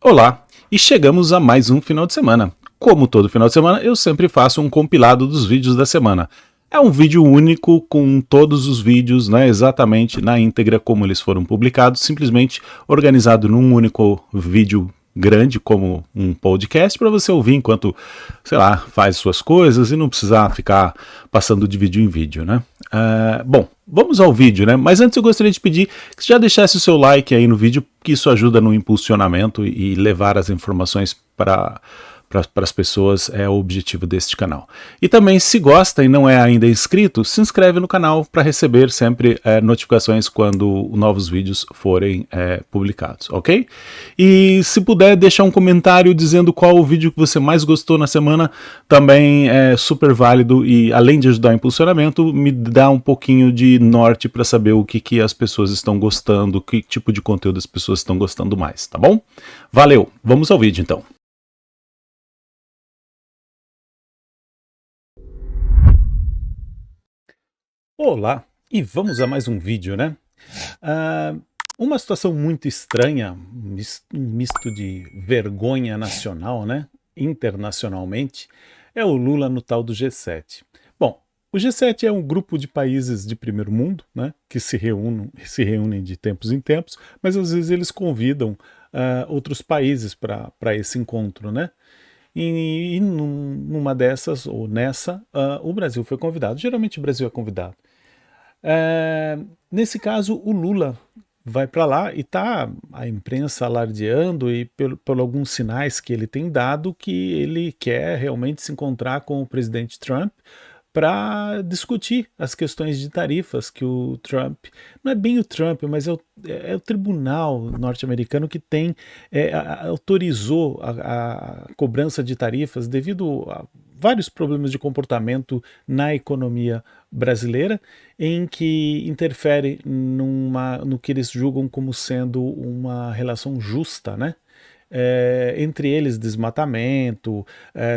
Olá, e chegamos a mais um final de semana. Como todo final de semana, eu sempre faço um compilado dos vídeos da semana. É um vídeo único com todos os vídeos, né, exatamente na íntegra como eles foram publicados, simplesmente organizado num único vídeo grande como um podcast para você ouvir enquanto, sei lá, faz suas coisas e não precisar ficar passando de vídeo em vídeo, né? Bom, vamos ao vídeo, né? Mas antes eu gostaria de pedir que você já deixasse o seu like aí no vídeo, que isso ajuda no impulsionamento e levar as informações para as pessoas é o objetivo deste canal. E também, se gosta e não é ainda inscrito, se inscreve no canal para receber sempre notificações quando novos vídeos forem publicados, ok? E se puder deixar um comentário dizendo qual o vídeo que você mais gostou na semana, também é super válido e além de ajudar o impulsionamento, me dá um pouquinho de norte para saber o que as pessoas estão gostando, que tipo de conteúdo as pessoas estão gostando mais, tá bom? Valeu, vamos ao vídeo então. Olá, e vamos a mais um vídeo, né? Ah, uma situação muito estranha, um misto de vergonha nacional, né? Internacionalmente, é o Lula no tal do G7. Bom, o G7 é um grupo de países de primeiro mundo, né? Que se reúnem de tempos em tempos, mas às vezes eles convidam outros países para esse encontro, né? E numa dessas, ou nessa, o Brasil foi convidado. Geralmente o Brasil é convidado. Nesse caso, o Lula vai para lá e tá a imprensa alardeando e por alguns sinais que ele tem dado que ele quer realmente se encontrar com o presidente Trump para discutir as questões de tarifas que o Trump, não é bem o Trump, mas é o tribunal norte-americano que tem autorizou a cobrança de tarifas devido a vários problemas de comportamento na economia brasileira, em que interfere no que eles julgam como sendo uma relação justa, né? Entre eles desmatamento,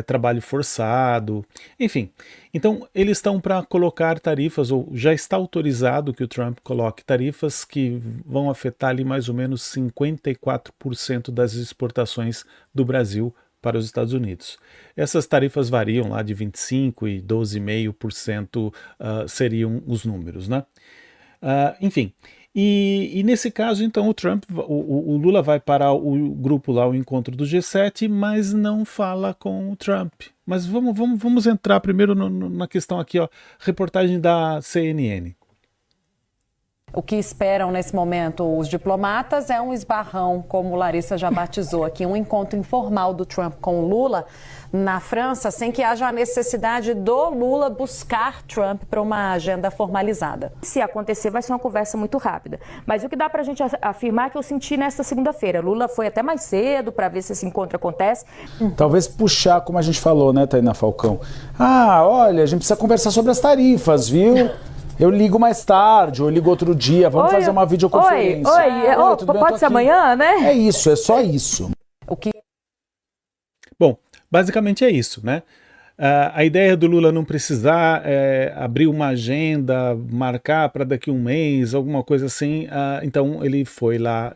trabalho forçado, enfim. Então, eles estão para colocar tarifas, ou já está autorizado que o Trump coloque tarifas que vão afetar ali mais ou menos 54% das exportações do Brasil para os Estados Unidos. Essas tarifas variam lá de 25% e 12,5% seriam os números, né? Enfim, e nesse caso, então, o Lula vai para o grupo lá, o encontro do G7, mas não fala com o Trump. Mas vamos entrar primeiro na questão aqui, ó, reportagem da CNN. O que esperam nesse momento os diplomatas é um esbarrão, como Larissa já batizou aqui, um encontro informal do Trump com o Lula na França, sem que haja a necessidade do Lula buscar Trump para uma agenda formalizada. Se acontecer, vai ser uma conversa muito rápida. Mas o que dá para a gente afirmar é que eu senti nesta segunda-feira. Lula foi até mais cedo para ver se esse encontro acontece. Talvez puxar, como a gente falou, né, Tainá Falcão? Olha, a gente precisa conversar sobre as tarifas, viu? Eu ligo mais tarde, ou eu ligo outro dia, vamos fazer uma videoconferência. Pode ser amanhã, né? É isso, é só isso. Bom, basicamente é isso, né? A ideia do Lula não precisar abrir uma agenda, marcar para daqui a um mês, alguma coisa assim. Então ele foi lá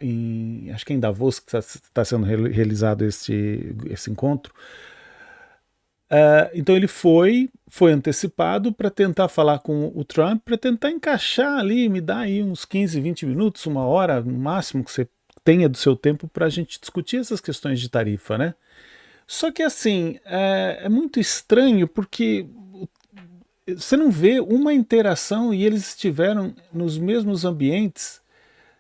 acho que em Davos que está sendo realizado esse encontro. Então ele foi antecipado para tentar falar com o Trump, para tentar encaixar ali, me dar aí uns 15, 20 minutos, uma hora no máximo que você tenha do seu tempo para a gente discutir essas questões de tarifa, né? Só que assim, é muito estranho porque você não vê uma interação e eles estiveram nos mesmos ambientes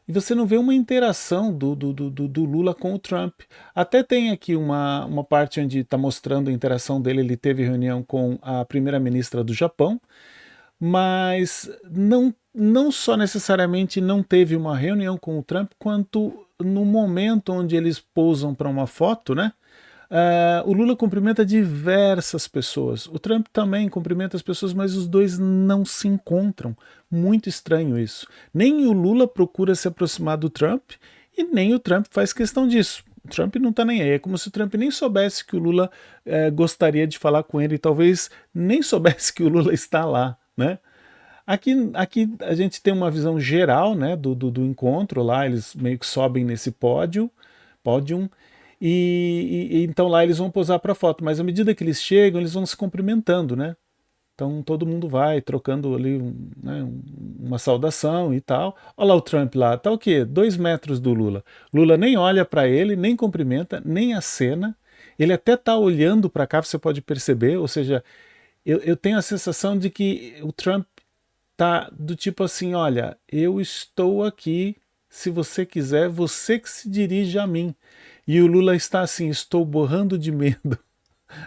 e você não vê uma interação do Lula com o Trump. Até tem aqui uma parte onde está mostrando a interação dele, ele teve reunião com a primeira-ministra do Japão, mas não só necessariamente não teve uma reunião com o Trump, quanto no momento onde eles pousam para uma foto, né? O Lula cumprimenta diversas pessoas, o Trump também cumprimenta as pessoas, mas os dois não se encontram. Muito estranho isso. Nem o Lula procura se aproximar do Trump e nem o Trump faz questão disso. O Trump não está nem aí. É como se o Trump nem soubesse que o Lula gostaria de falar com ele e talvez nem soubesse que o Lula está lá, né? Aqui a gente tem uma visão geral, né, do encontro lá, eles meio que sobem nesse pódio, e então lá eles vão posar para foto, mas à medida que eles chegam, eles vão se cumprimentando, né? Então todo mundo vai trocando ali né, uma saudação e tal. Olha lá o Trump lá, tá o quê? 2 metros do Lula. Lula nem olha para ele, nem cumprimenta, nem acena. Ele até tá olhando para cá, você pode perceber, ou seja, eu tenho a sensação de que o Trump tá do tipo assim, olha, eu estou aqui, se você quiser, você que se dirige a mim. E o Lula está assim, estou borrando de medo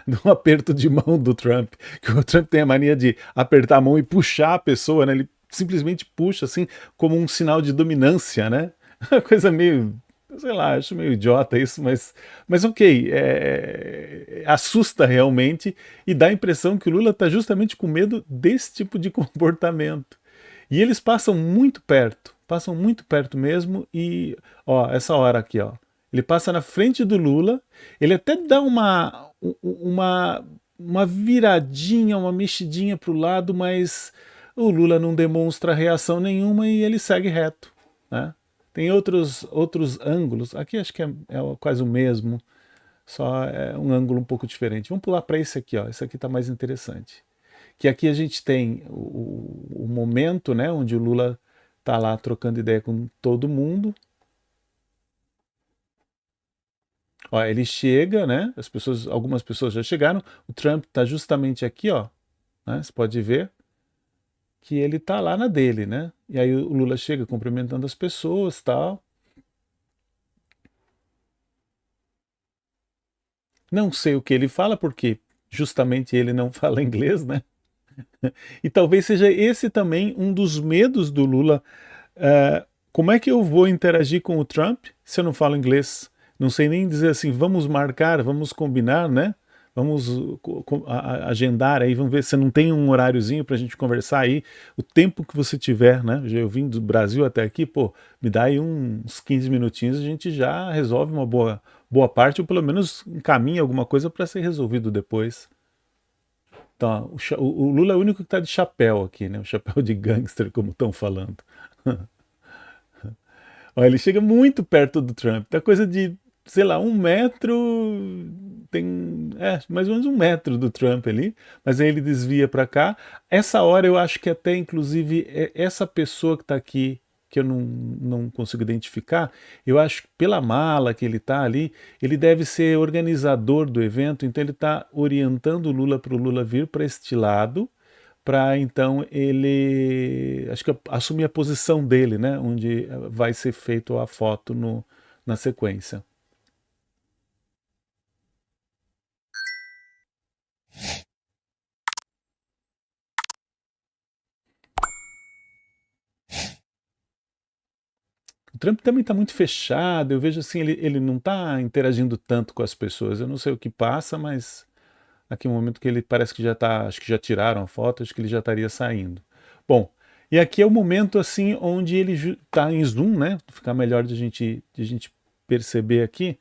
do aperto de mão do Trump, que o Trump tem a mania de apertar a mão e puxar a pessoa, né? Ele simplesmente puxa assim, como um sinal de dominância, né? Uma coisa meio, sei lá, acho meio idiota isso, mas ok, assusta realmente e dá a impressão que o Lula está justamente com medo desse tipo de comportamento. E eles passam muito perto mesmo e, ó, essa hora aqui, ó, ele passa na frente do Lula, ele até dá uma viradinha, uma mexidinha para o lado, mas o Lula não demonstra reação nenhuma e ele segue reto, né? Tem outros ângulos, aqui acho que é quase o mesmo, só é um ângulo um pouco diferente. Vamos pular para esse aqui, ó. Esse aqui está mais interessante. Que aqui a gente tem o momento, né, onde o Lula está lá trocando ideia com todo mundo. Ó, ele chega, né? Algumas pessoas já chegaram. O Trump está justamente aqui, ó. Né, você pode ver que ele está lá na dele, né? E aí o Lula chega cumprimentando as pessoas, tal. Não sei o que ele fala porque justamente ele não fala inglês, né? E talvez seja esse também um dos medos do Lula. Como é que eu vou interagir com o Trump se eu não falo inglês? Não sei nem dizer assim, vamos marcar, vamos combinar, né? Vamos agendar aí, vamos ver se não tem um horáriozinho para a gente conversar aí, o tempo que você tiver, né? Eu vim do Brasil até aqui, pô, me dá aí uns 15 minutinhos, a gente já resolve uma boa parte, ou pelo menos encaminha alguma coisa para ser resolvido depois. Então, o Lula é o único que está de chapéu aqui, né? O chapéu de gangster, como estão falando. Olha, ele chega muito perto do Trump, tá coisa de, sei lá, 1 metro, tem mais ou menos 1 metro do Trump ali, mas aí ele desvia para cá. Essa hora eu acho que até, inclusive, essa pessoa que está aqui, que eu não consigo identificar, eu acho que pela mala que ele está ali, ele deve ser organizador do evento, então ele está orientando o Lula para o Lula vir para este lado, para então ele, acho que assumir a posição dele, né, onde vai ser feito a foto na sequência. O Trump também está muito fechado, eu vejo assim, ele não está interagindo tanto com as pessoas, eu não sei o que passa, mas aqui é um momento que ele parece que já está, acho que já tiraram a foto, acho que ele já estaria saindo. Bom, e aqui é o momento assim onde ele está em zoom, né? Ficar melhor de a gente perceber aqui.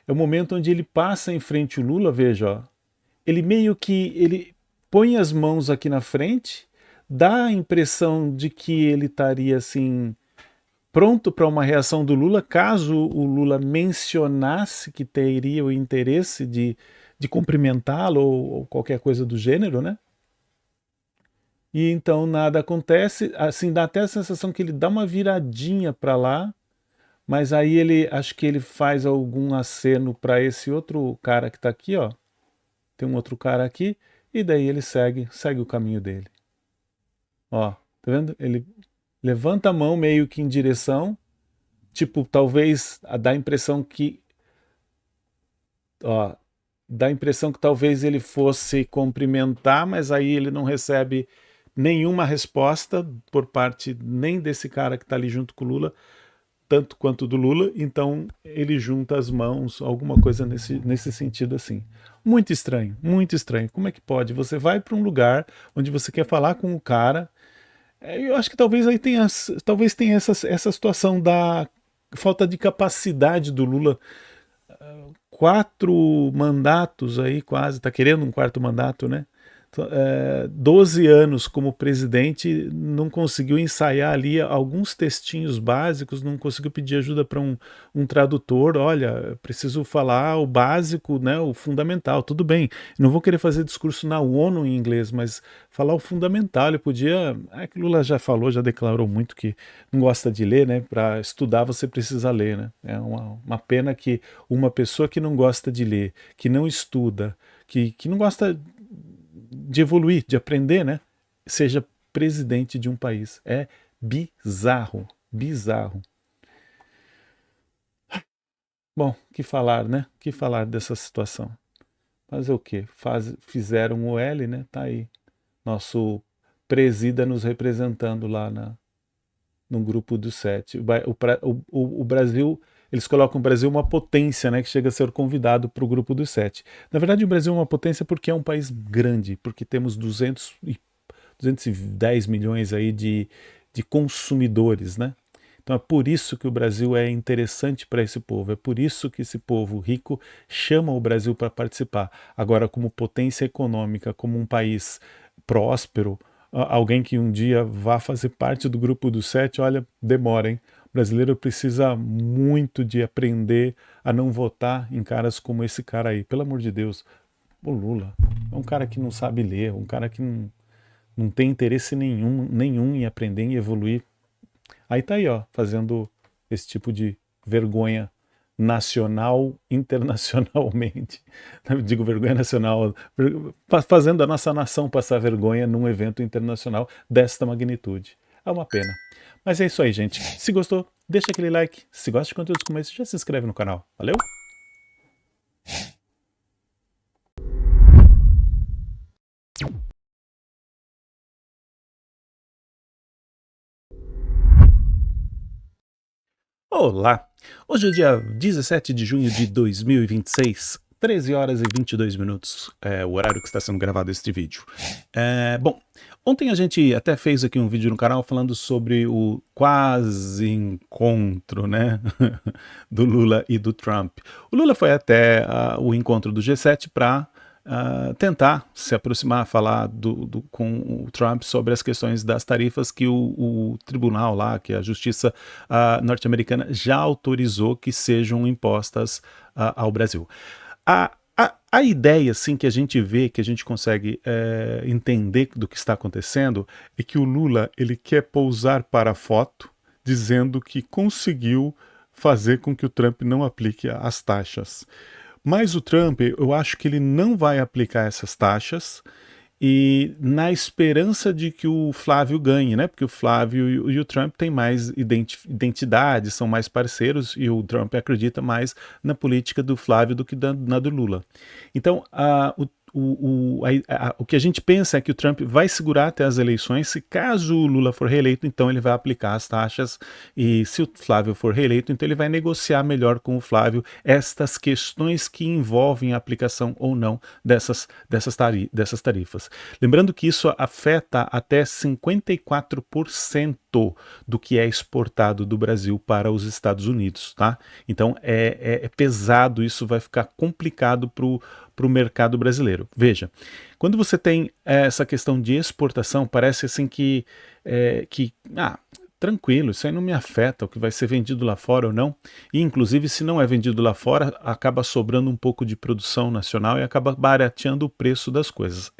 É o momento onde ele passa em frente o Lula, veja, ó. Ele meio que ele põe as mãos aqui na frente, dá a impressão de que ele estaria assim pronto para uma reação do Lula, caso o Lula mencionasse que teria o interesse de cumprimentá-lo ou qualquer coisa do gênero, né? E então nada acontece, assim, dá até a sensação que ele dá uma viradinha para lá, mas aí acho que ele faz algum aceno para esse outro cara que está aqui, ó. Tem um outro cara aqui, e daí ele segue o caminho dele. Ó, tá vendo? Ele levanta a mão meio que em direção, tipo, talvez dá a impressão que, ó, dá a impressão que talvez ele fosse cumprimentar, mas aí ele não recebe nenhuma resposta por parte nem desse cara que está ali junto com o Lula, tanto quanto do Lula, então ele junta as mãos, alguma coisa nesse sentido assim. Muito estranho, muito estranho. Como é que pode? Você vai para um lugar onde você quer falar com o cara, eu acho que talvez aí tenha essa situação da falta de capacidade do Lula. 4 mandatos aí, quase, está querendo um 4º mandato, né? 12 anos como presidente, não conseguiu ensaiar ali alguns textinhos básicos, não conseguiu pedir ajuda para um tradutor. Olha, preciso falar o básico, né, o fundamental. Tudo bem, não vou querer fazer discurso na ONU em inglês, mas falar o fundamental. Ele podia. Que Lula já falou, já declarou muito que não gosta de ler, né? Para estudar você precisa ler, né? É uma pena que uma pessoa que não gosta de ler, que não estuda, que não gosta de evoluir, de aprender, né? Seja presidente de um país. É bizarro, bizarro. Bom, que falar, né? Que falar dessa situação. Fazer o quê? Fizeram o L, né? Tá aí. Nosso presida nos representando lá no grupo dos 7. O Brasil, eles colocam o Brasil uma potência, né, que chega a ser convidado para o grupo dos 7. Na verdade, o Brasil é uma potência porque é um país grande, porque temos 210 milhões aí de consumidores, né? Então é por isso que o Brasil é interessante para esse povo, é por isso que esse povo rico chama o Brasil para participar. Agora, como potência econômica, como um país próspero, alguém que um dia vá fazer parte do grupo dos 7, olha, demora, hein? O brasileiro precisa muito de aprender a não votar em caras como esse cara aí. Pelo amor de Deus, o Lula é um cara que não sabe ler, um cara que não tem interesse nenhum em aprender, em evoluir. Aí tá aí, ó, fazendo esse tipo de vergonha nacional, internacionalmente. Digo vergonha nacional, fazendo a nossa nação passar vergonha num evento internacional desta magnitude. É uma pena. Mas é isso aí, gente. Se gostou, deixa aquele like. Se gosta de conteúdos como esse, já se inscreve no canal. Valeu? Olá! Hoje é dia 17 de junho de 2026, 13 horas e 22 minutos, é o horário que está sendo gravado este vídeo. Bom, ontem a gente até fez aqui um vídeo no canal falando sobre o quase encontro, né, do Lula e do Trump. O Lula foi até o encontro do G7 para tentar se aproximar, falar com o Trump sobre as questões das tarifas que o tribunal lá, que a justiça norte-americana já autorizou que sejam impostas ao Brasil. A ideia, assim, que a gente vê, que a gente consegue entender do que está acontecendo, é que o Lula, ele quer pousar para a foto, dizendo que conseguiu fazer com que o Trump não aplique as taxas. Mas o Trump, eu acho que ele não vai aplicar essas taxas, e na esperança de que o Flávio ganhe, né? Porque o Flávio e o Trump têm mais identidade, são mais parceiros, e o Trump acredita mais na política do Flávio do que na do Lula. Então, o que a gente pensa é que o Trump vai segurar até as eleições. Se caso o Lula for reeleito, então ele vai aplicar as taxas, e se o Flávio for reeleito, então ele vai negociar melhor com o Flávio estas questões que envolvem a aplicação ou não dessas tarifas. Lembrando que isso afeta até 54% do que é exportado do Brasil para os Estados Unidos, tá? Então é pesado, isso vai ficar complicado para o mercado brasileiro. Veja, quando você tem essa questão de exportação, parece assim que tranquilo, isso aí não me afeta o que vai ser vendido lá fora ou não. E inclusive, se não é vendido lá fora, acaba sobrando um pouco de produção nacional e acaba barateando o preço das coisas.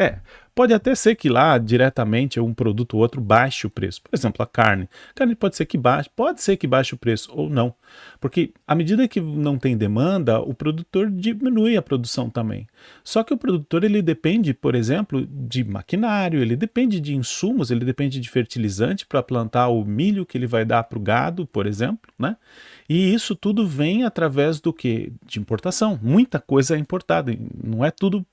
Pode até ser que lá diretamente um produto ou outro baixe o preço. Por exemplo, a carne. A carne pode ser que baixe o preço ou não. Porque à medida que não tem demanda, o produtor diminui a produção também. Só que o produtor, ele depende, por exemplo, de maquinário, ele depende de insumos, ele depende de fertilizante para plantar o milho que ele vai dar para o gado, por exemplo, né? E isso tudo vem através do quê? De importação. Muita coisa é importada. Não é tudo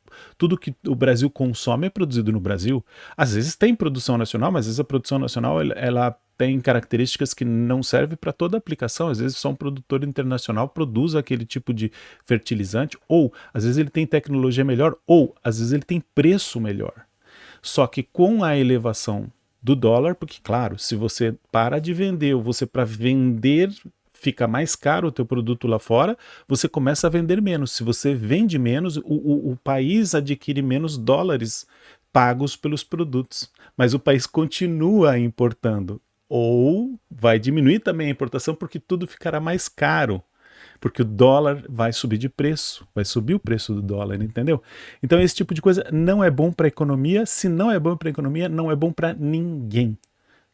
que o Brasil consome é produzido no Brasil. Às vezes tem produção nacional, mas às vezes a produção nacional ela tem características que não servem para toda a aplicação. Às vezes só um produtor internacional produz aquele tipo de fertilizante, ou às vezes ele tem tecnologia melhor, ou às vezes ele tem preço melhor. Só que com a elevação do dólar, porque claro, se você para de vender, ou você para vender fica mais caro o teu produto lá fora, você começa a vender menos. Se você vende menos, o país adquire menos dólares pagos pelos produtos, mas o país continua importando, ou vai diminuir também a importação porque tudo ficará mais caro, porque o dólar vai subir de preço, vai subir o preço do dólar, entendeu? Então esse tipo de coisa não é bom para a economia, se não é bom para a economia, não é bom para ninguém,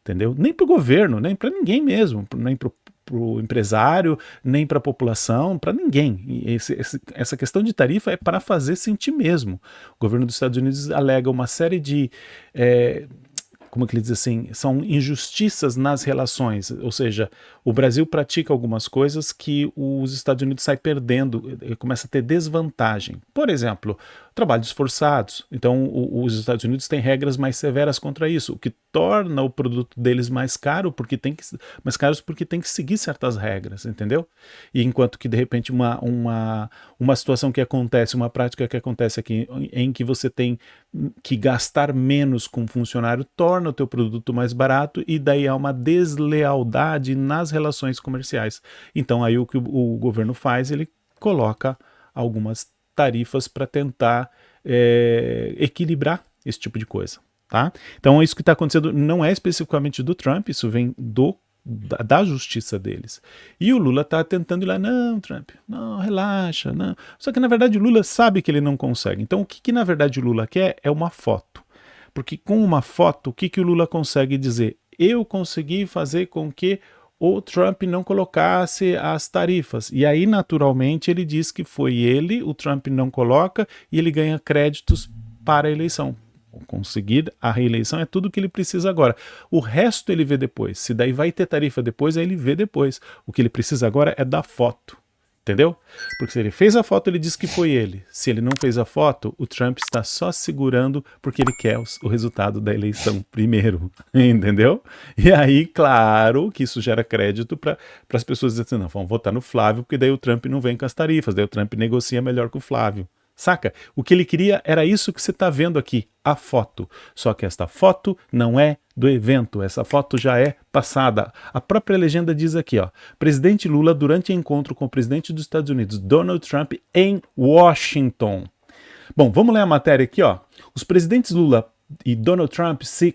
entendeu? Nem para o governo, nem para ninguém mesmo, nem para o empresário, nem para a população, para ninguém. E essa questão de tarifa é para fazer sentir mesmo. O governo dos Estados Unidos alega uma série de como que ele diz assim, são injustiças nas relações, ou seja, o Brasil pratica algumas coisas que os Estados Unidos saem perdendo, começa a ter desvantagem. Por exemplo, trabalhos forçados. Então, os Estados Unidos têm regras mais severas contra isso, o que torna o produto deles mais caro, mais caros porque tem que seguir certas regras, entendeu? E enquanto que, de repente, uma situação que acontece, uma prática que acontece aqui, em que você tem que gastar menos com um funcionário, torna o teu produto mais barato e daí há uma deslealdade nas relações comerciais. Então aí o que o governo faz, ele coloca algumas tarifas para tentar equilibrar esse tipo de coisa, tá? Então isso que está acontecendo não é especificamente do Trump, isso vem da justiça deles. E o Lula está tentando ir lá, não, Trump, não, relaxa, não. Só que na verdade o Lula sabe que ele não consegue. Então o que na verdade o Lula quer é uma foto. Porque com uma foto, o que o Lula consegue dizer? Eu consegui fazer com que o Trump não colocasse as tarifas. E aí, naturalmente, ele diz que foi ele, o Trump não coloca, e ele ganha créditos para a eleição. Conseguir a reeleição é tudo que ele precisa agora. O resto ele vê depois. Se daí vai ter tarifa depois, aí ele vê depois. O que ele precisa agora é da foto. Entendeu? Porque se ele fez a foto, ele diz que foi ele. Se ele não fez a foto, o Trump está só segurando porque ele quer o resultado da eleição primeiro. Entendeu? E aí, claro, que isso gera crédito para as pessoas dizerem assim, não, vamos votar no Flávio, porque daí o Trump não vem com as tarifas, daí o Trump negocia melhor com o Flávio. Saca? O que ele queria era isso que você está vendo aqui, a foto. Só que esta foto não é do evento, essa foto já é passada. A própria legenda diz aqui, ó, presidente Lula durante encontro com o presidente dos Estados Unidos, Donald Trump, em Washington. Bom, vamos ler a matéria aqui, ó. Os presidentes Lula e Donald Trump se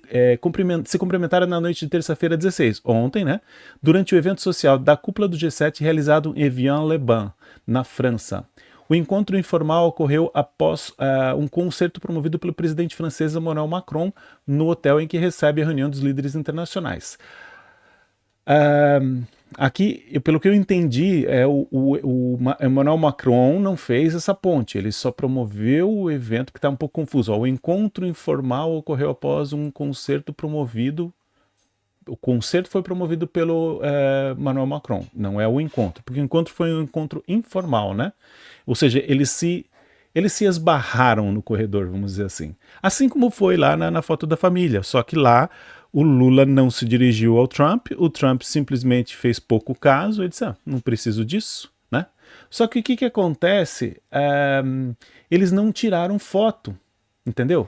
cumprimentaram na noite de terça-feira 16, ontem, né? Durante o evento social da cúpula do G7 realizado em Evian-les-Bains, na França. O encontro informal ocorreu após um concerto promovido pelo presidente francês Emmanuel Macron no hotel em que recebe a reunião dos líderes internacionais. Aqui, pelo que eu entendi, o Emmanuel Macron não fez essa ponte, ele só promoveu o evento, que está um pouco confuso. O encontro informal ocorreu após um concerto promovido. O concerto foi promovido pelo Emmanuel Macron, não é o encontro, porque o encontro foi um encontro informal, né? Ou seja, eles se esbarraram no corredor, vamos dizer assim. Assim como foi lá na foto da família, só que lá o Lula não se dirigiu ao Trump, o Trump simplesmente fez pouco caso, ele disse, não preciso disso, né? Só que o que acontece? Eles não tiraram foto, entendeu?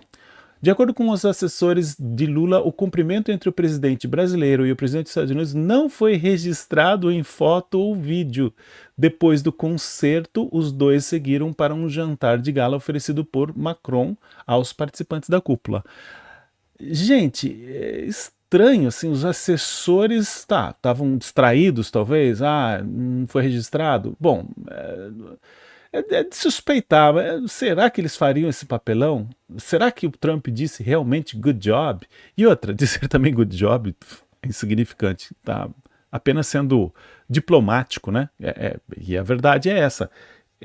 De acordo com os assessores de Lula, o cumprimento entre o presidente brasileiro e o presidente dos Estados Unidos não foi registrado em foto ou vídeo. Depois do concerto, os dois seguiram para um jantar de gala oferecido por Macron aos participantes da cúpula. Gente, é estranho, assim, os assessores estavam distraídos, talvez, não foi registrado. Bom, é de suspeitar, será que eles fariam esse papelão? Será que o Trump disse realmente good job? E outra, dizer também good job é insignificante, tá apenas sendo diplomático, né? E a verdade é essa.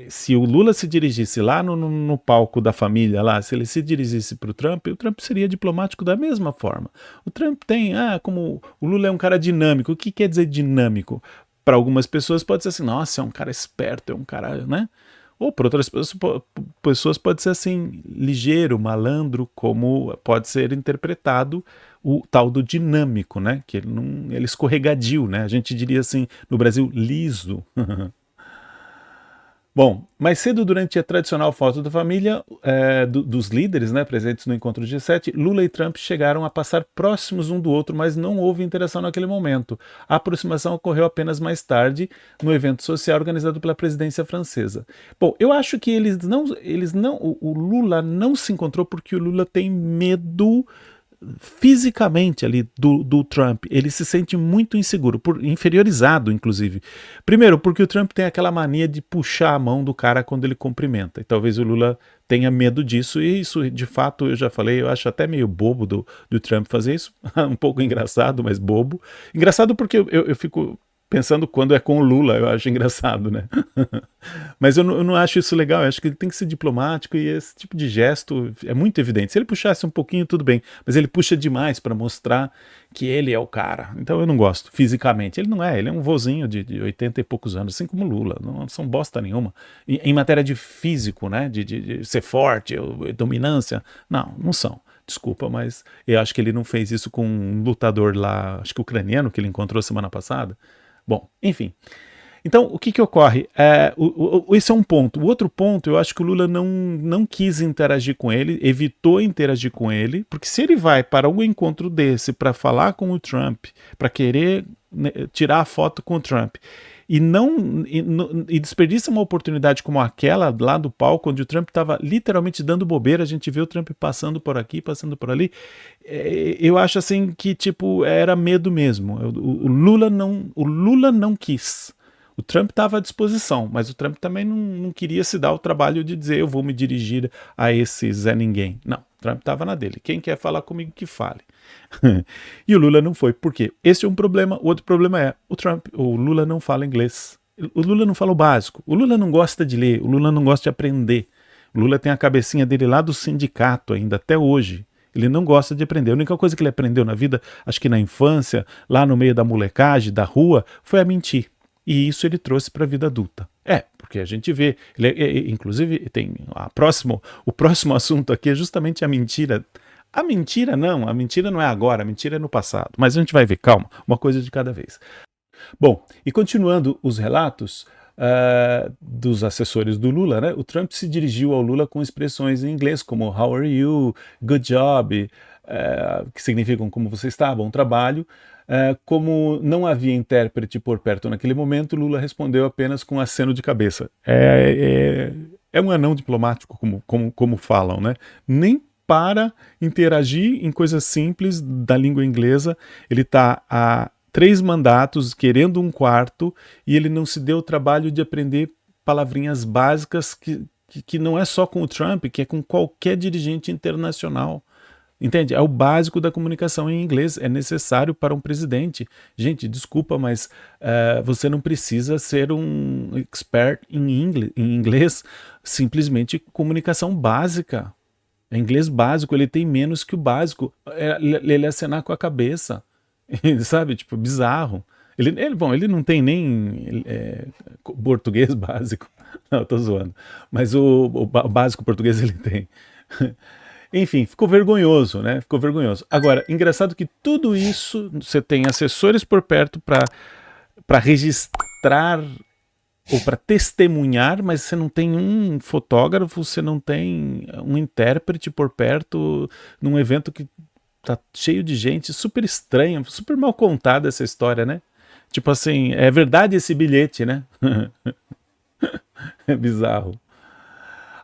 Se o Lula se dirigisse lá no palco da família, lá, se ele se dirigisse para o Trump seria diplomático da mesma forma. O Trump tem, como o Lula é um cara dinâmico. O que quer dizer dinâmico? Para algumas pessoas pode ser assim, nossa, é um cara esperto, é um cara, né? Ou para outras pessoas pode ser assim, ligeiro, malandro, como pode ser interpretado o tal do dinâmico, né? Que ele escorregadio, né? A gente diria assim, no Brasil, liso. Bom, mais cedo, durante a tradicional foto da família, dos líderes, né, presentes no encontro G7, Lula e Trump chegaram a passar próximos um do outro, mas não houve interação naquele momento. A aproximação ocorreu apenas mais tarde, no evento social organizado pela presidência francesa. Bom, eu acho que o Lula não se encontrou porque o Lula tem medo fisicamente ali do Trump. Ele se sente muito inseguro, inferiorizado, inclusive. Primeiro, porque o Trump tem aquela mania de puxar a mão do cara quando ele cumprimenta. E talvez o Lula tenha medo disso, e isso, de fato, eu já falei, eu acho até meio bobo do Trump fazer isso. Um pouco engraçado, mas bobo. Engraçado porque eu fico pensando quando é com o Lula, eu acho engraçado, né? Mas eu não acho isso legal, eu acho que ele tem que ser diplomático e esse tipo de gesto é muito evidente. Se ele puxasse um pouquinho, tudo bem, mas ele puxa demais para mostrar que ele é o cara. Então eu não gosto, fisicamente. Ele não é, ele é um vozinho de 80 e poucos anos, assim como o Lula, não são bosta nenhuma. Em matéria de físico, né, de ser forte, dominância, não são. Desculpa, mas eu acho que ele não fez isso com um lutador lá, acho que ucraniano, que ele encontrou semana passada. Bom, enfim. Então, o que ocorre? Esse é um ponto. O outro ponto, eu acho que o Lula não quis interagir com ele, evitou interagir com ele, porque se ele vai para um encontro desse para falar com o Trump, para querer, né, tirar a foto com o Trump, e desperdiça uma oportunidade como aquela lá do palco, onde o Trump estava literalmente dando bobeira, a gente vê o Trump passando por aqui, passando por ali, eu acho assim que tipo era medo mesmo. O Lula não quis. O Trump estava à disposição, mas o Trump também não queria se dar o trabalho de dizer eu vou me dirigir a esse Zé Ninguém. Não, o Trump estava na dele. Quem quer falar comigo que fale. E o Lula não foi. Por quê? Esse é um problema. O outro problema é o Lula não fala inglês. O Lula não fala o básico. O Lula não gosta de ler. O Lula não gosta de aprender. O Lula tem a cabecinha dele lá do sindicato ainda, até hoje. Ele não gosta de aprender. A única coisa que ele aprendeu na vida, acho que na infância, lá no meio da molecagem, da rua, foi a mentir. E isso ele trouxe para a vida adulta. Porque a gente vê, inclusive tem o próximo assunto aqui é justamente a mentira. A mentira não é agora, a mentira é no passado. Mas a gente vai ver, calma, uma coisa de cada vez. Bom, e continuando os relatos dos assessores do Lula, né? O Trump se dirigiu ao Lula com expressões em inglês como how are you, good job, que significam como você está, bom trabalho. Como não havia intérprete por perto naquele momento, Lula respondeu apenas com um aceno de cabeça. É um anão diplomático, como falam, né? Nem para interagir em coisas simples da língua inglesa. Ele está há 3 mandatos, querendo um quarto, e ele não se deu o trabalho de aprender palavrinhas básicas que não é só com o Trump, que é com qualquer dirigente internacional. Entende? É o básico da comunicação em inglês, é necessário para um presidente. Gente, desculpa, mas você não precisa ser um expert em inglês, simplesmente comunicação básica. É inglês básico, ele tem menos que o básico. Ele acenar com a cabeça, sabe? Tipo, bizarro. Ele não tem nem português básico. Não, tô zoando. Mas o básico português ele tem. Enfim, ficou vergonhoso, né? Ficou vergonhoso. Agora, engraçado que tudo isso, você tem assessores por perto para registrar ou para testemunhar, mas você não tem um fotógrafo, você não tem um intérprete por perto num evento que tá cheio de gente, super estranha, super mal contada essa história, né? Tipo assim, é verdade esse bilhete, né? É bizarro.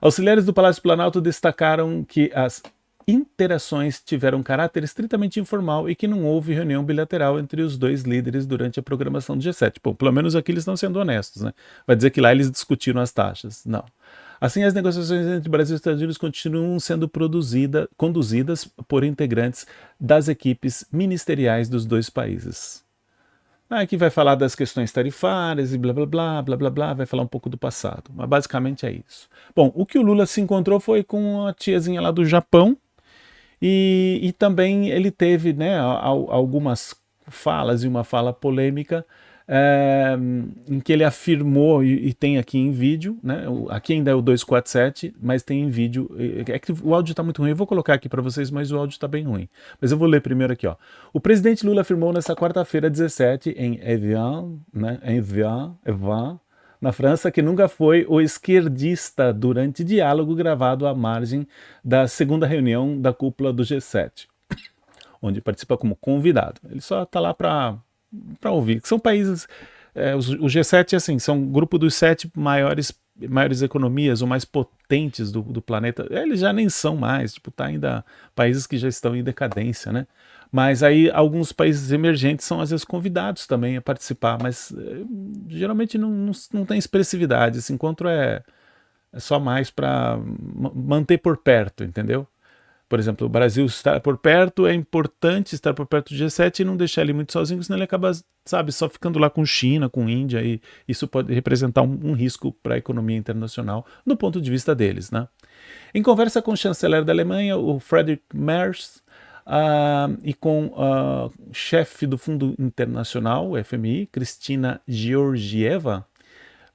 Auxiliares do Palácio Planalto destacaram que as interações tiveram caráter estritamente informal e que não houve reunião bilateral entre os dois líderes durante a programação do G7. Bom, pelo menos aqui eles estão sendo honestos, né? Vai dizer que lá eles discutiram as taxas. Não. Assim, as negociações entre Brasil e Estados Unidos continuam sendo conduzidas por integrantes das equipes ministeriais dos dois países. Aqui vai falar das questões tarifárias e blá blá blá, blá blá blá, vai falar um pouco do passado, mas basicamente é isso. Bom, o que o Lula se encontrou foi com a tiazinha lá do Japão e também ele teve, né, algumas falas e uma fala polêmica em que ele afirmou, e tem aqui em vídeo, né, aqui ainda é o 247, mas tem em vídeo, é que o áudio está muito ruim, eu vou colocar aqui para vocês, mas o áudio está bem ruim. Mas eu vou ler primeiro aqui, ó. O presidente Lula afirmou nesta quarta-feira, 17, em Evian, né, na França, que nunca foi o esquerdista durante diálogo gravado à margem da segunda reunião da cúpula do G7, onde participa como convidado. Ele só está lá para ouvir. São países, o G7 assim, são um grupo dos 7 maiores economias ou mais potentes do planeta. Eles já nem são mais, tipo, tá ainda países que já estão em decadência, né? Mas aí alguns países emergentes são às vezes convidados também a participar, mas geralmente não tem expressividade. Esse encontro é só mais para manter por perto, entendeu? Por exemplo, o Brasil estar por perto, é importante estar por perto do G7 e não deixar ele muito sozinho, senão ele acaba, sabe, só ficando lá com China, com Índia, e isso pode representar um risco para a economia internacional, do ponto de vista deles, né? Em conversa com o chanceler da Alemanha, o Friedrich Merz, e com o chefe do Fundo Internacional, o FMI, Kristalina Georgieva,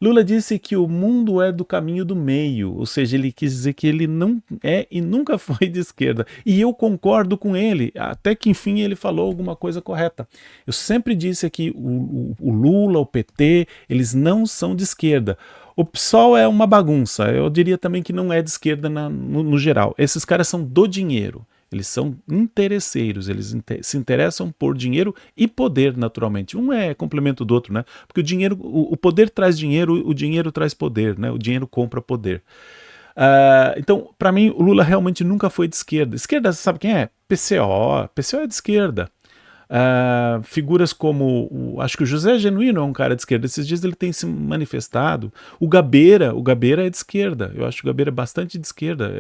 Lula disse que o mundo é do caminho do meio, ou seja, ele quis dizer que ele não é e nunca foi de esquerda. E eu concordo com ele, até que enfim ele falou alguma coisa correta. Eu sempre disse aqui, o Lula, o PT, eles não são de esquerda. O PSOL é uma bagunça, eu diria também que não é de esquerda no geral. Esses caras são do dinheiro. Eles são interesseiros, eles se interessam por dinheiro e poder, naturalmente. Um é complemento do outro, né? Porque o dinheiro, o poder traz dinheiro, o dinheiro traz poder, né? O dinheiro compra poder. Então, para mim, o Lula realmente nunca foi de esquerda. Esquerda, sabe quem é? PCO é de esquerda. Figuras como, acho que o José Genuíno é um cara de esquerda, esses dias ele tem se manifestado. O Gabeira é de esquerda, eu acho que o Gabeira é bastante de esquerda,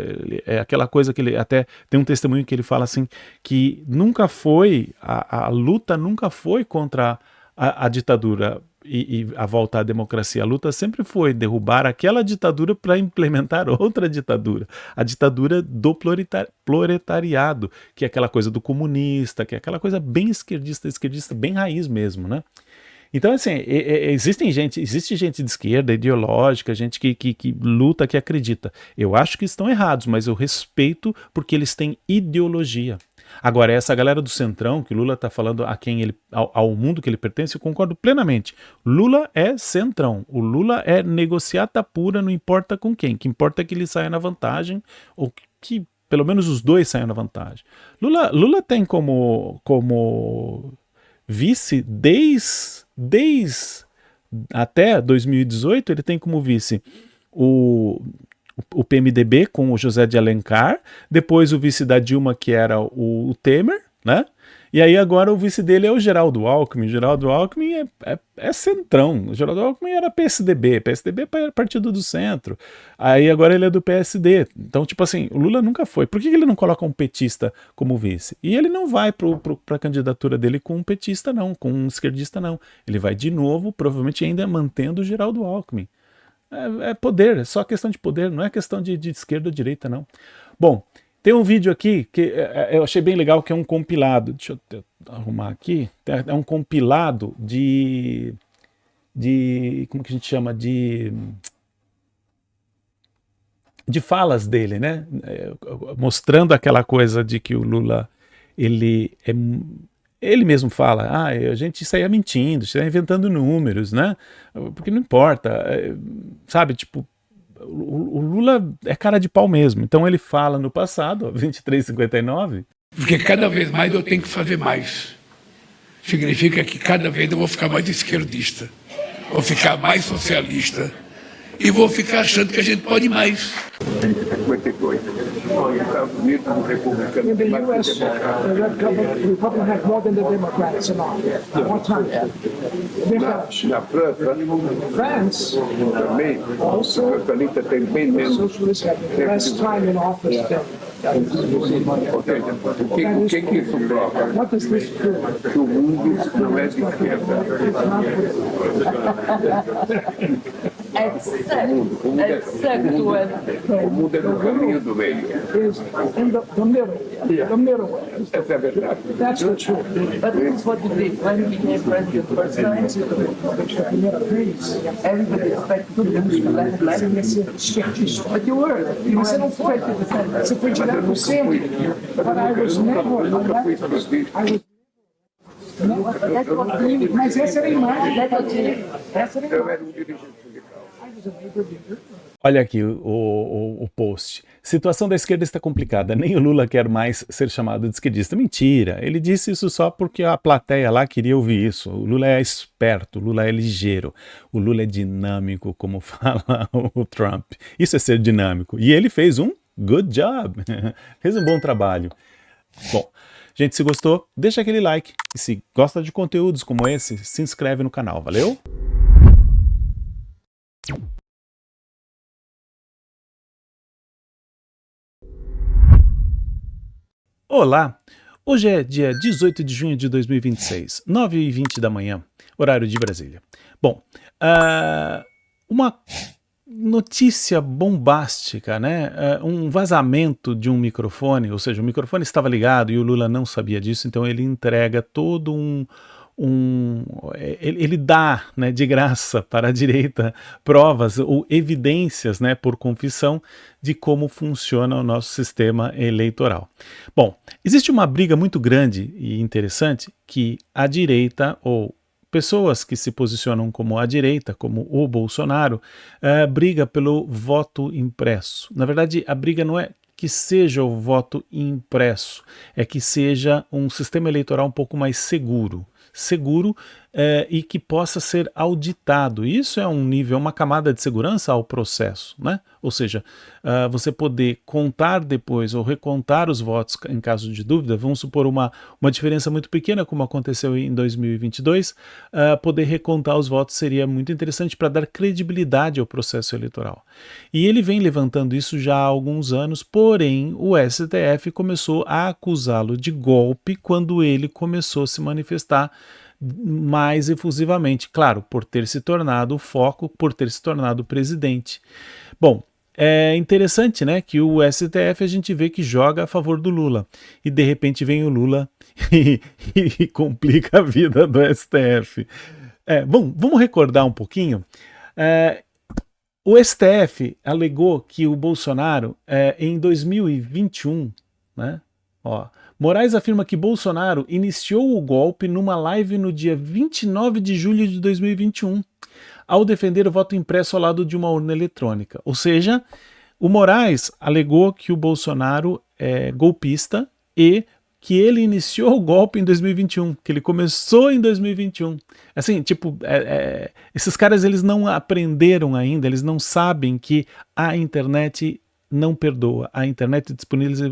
é aquela coisa que ele até tem um testemunho que ele fala assim, que nunca foi, a luta nunca foi contra a ditadura e a volta à democracia. A luta sempre foi derrubar aquela ditadura para implementar outra ditadura, a ditadura do proletariado, que é aquela coisa do comunista, que é aquela coisa bem esquerdista, bem raiz mesmo, né? Então, assim, existe gente de esquerda, ideológica, gente que luta, que acredita. Eu acho que estão errados, mas eu respeito porque eles têm ideologia. Agora, essa galera do Centrão, que Lula está falando ao mundo que ele pertence, eu concordo plenamente. Lula é Centrão. O Lula é negociata pura, não importa com quem. O que importa é que ele saia na vantagem, ou que pelo menos os dois saiam na vantagem. Lula tem como vice, desde até 2018, ele tem como vice o PMDB com o José de Alencar, depois o vice da Dilma, que era o Temer, né? E aí agora o vice dele é o Geraldo Alckmin. Geraldo Alckmin é centrão. O Geraldo Alckmin era PSDB é Partido do Centro. Aí agora ele é do PSD. Então, tipo assim, o Lula nunca foi. Por que ele não coloca um petista como vice? E ele não vai para a candidatura dele com um petista, não, com um esquerdista, não. Ele vai de novo, provavelmente ainda mantendo o Geraldo Alckmin. É poder, é só questão de poder, não é questão de esquerda ou direita, não. Bom, tem um vídeo aqui que eu achei bem legal, que é um compilado. Deixa eu arrumar aqui. É um compilado de como que a gente chama? De falas dele, né? Mostrando aquela coisa de que o Lula, ele mesmo fala, a gente saía mentindo, saía inventando números, né? Porque não importa, sabe, tipo, o Lula é cara de pau mesmo. Então ele fala no passado, 23,59. Porque cada vez mais eu tenho que fazer mais. Significa que cada vez eu vou ficar mais esquerdista, vou ficar mais socialista e vou ficar achando que a gente pode mais. 52. Os Estados Unidos, o republicano tem mais que democrata. Republican has more than the Democrats in office. More time. Na França, também, o socialista tem bem menos. Socialists have less time in office than. O que isso prova? What does this prove? Que o mundo não é de esquerda. O mundo é no caminho do meio. Is in the middle. The middle. Essa é a verdade. That's the truth. But this is what you did when he became president the first time. Everybody expected to lose the left. But you were. You were 50%. Você foi direto pro centro. But I was never a leftist. Mas essa era a imagem. Eu era um dirigente sindical. Olha aqui o post. Situação da esquerda está complicada. Nem o Lula quer mais ser chamado de esquerdista. Mentira. Ele disse isso só porque a plateia lá queria ouvir isso. O Lula é esperto, o Lula é ligeiro, o Lula é dinâmico, como fala o Trump. Isso é ser dinâmico. E ele fez um good job. Fez um bom trabalho. Bom, gente, se gostou, deixa aquele like. E se gosta de conteúdos como esse, se inscreve no canal. Valeu? Olá! Hoje é dia 18 de junho de 2026, 9h20 da manhã, horário de Brasília. Bom, uma notícia bombástica, né? Um vazamento de um microfone, ou seja, o microfone estava ligado e o Lula não sabia disso, então ele entrega todo ele dá, né, de graça para a direita provas ou evidências, né, por confissão de como funciona o nosso sistema eleitoral. Bom, existe uma briga muito grande e interessante que a direita ou pessoas que se posicionam como a direita, como o Bolsonaro, briga pelo voto impresso. Na verdade, a briga não é que seja o voto impresso, é que seja um sistema eleitoral um pouco mais seguro e que possa ser auditado. Isso é um nível, uma camada de segurança ao processo, né? Ou seja, você poder contar depois ou recontar os votos em caso de dúvida, vamos supor uma diferença muito pequena, como aconteceu em 2022, poder recontar os votos seria muito interessante para dar credibilidade ao processo eleitoral. E ele vem levantando isso já há alguns anos, porém o STF começou a acusá-lo de golpe quando ele começou a se manifestar mais efusivamente, claro, por ter se tornado o foco, por ter se tornado o presidente. Bom, é interessante, né, que o STF a gente vê que joga a favor do Lula, e de repente vem o Lula e complica a vida do STF. Bom, vamos recordar um pouquinho. O STF alegou que o Bolsonaro, em 2021, né, Moraes afirma que Bolsonaro iniciou o golpe numa live no dia 29 de julho de 2021, ao defender o voto impresso ao lado de uma urna eletrônica. Ou seja, o Moraes alegou que o Bolsonaro é golpista e que ele iniciou o golpe em 2021, que ele começou em 2021. Assim, tipo, esses caras eles não aprenderam ainda, eles não sabem que a internet não perdoa. A internet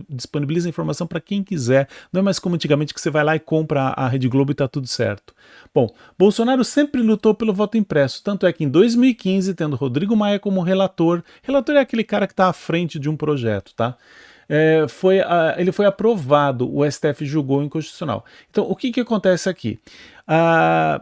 disponibiliza informação para quem quiser. Não é mais como antigamente que você vai lá e compra a Rede Globo e está tudo certo. Bom, Bolsonaro sempre lutou pelo voto impresso, tanto é que em 2015, tendo Rodrigo Maia como relator é aquele cara que está à frente de um projeto, tá? Ele foi aprovado, o STF julgou inconstitucional. Então, o que acontece aqui?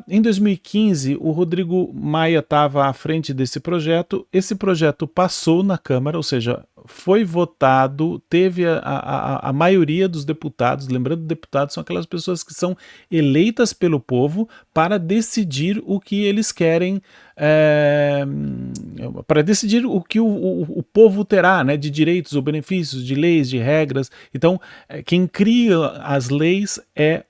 Em 2015, o Rodrigo Maia estava à frente desse projeto, esse projeto passou na Câmara, ou seja, foi votado, teve a maioria dos deputados, lembrando, deputados são aquelas pessoas que são eleitas pelo povo para decidir o que eles querem, para decidir o que o povo terá, né, de direitos ou benefícios, de leis, de regras. Então, quem cria as leis é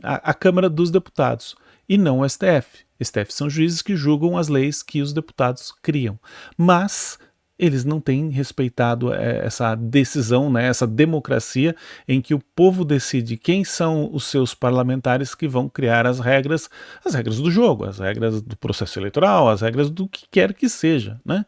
a Câmara dos Deputados e não o STF. STF são juízes que julgam as leis que os deputados criam, mas eles não têm respeitado essa decisão, né, essa democracia em que o povo decide quem são os seus parlamentares que vão criar as regras do jogo, as regras do processo eleitoral, as regras do que quer que seja, né?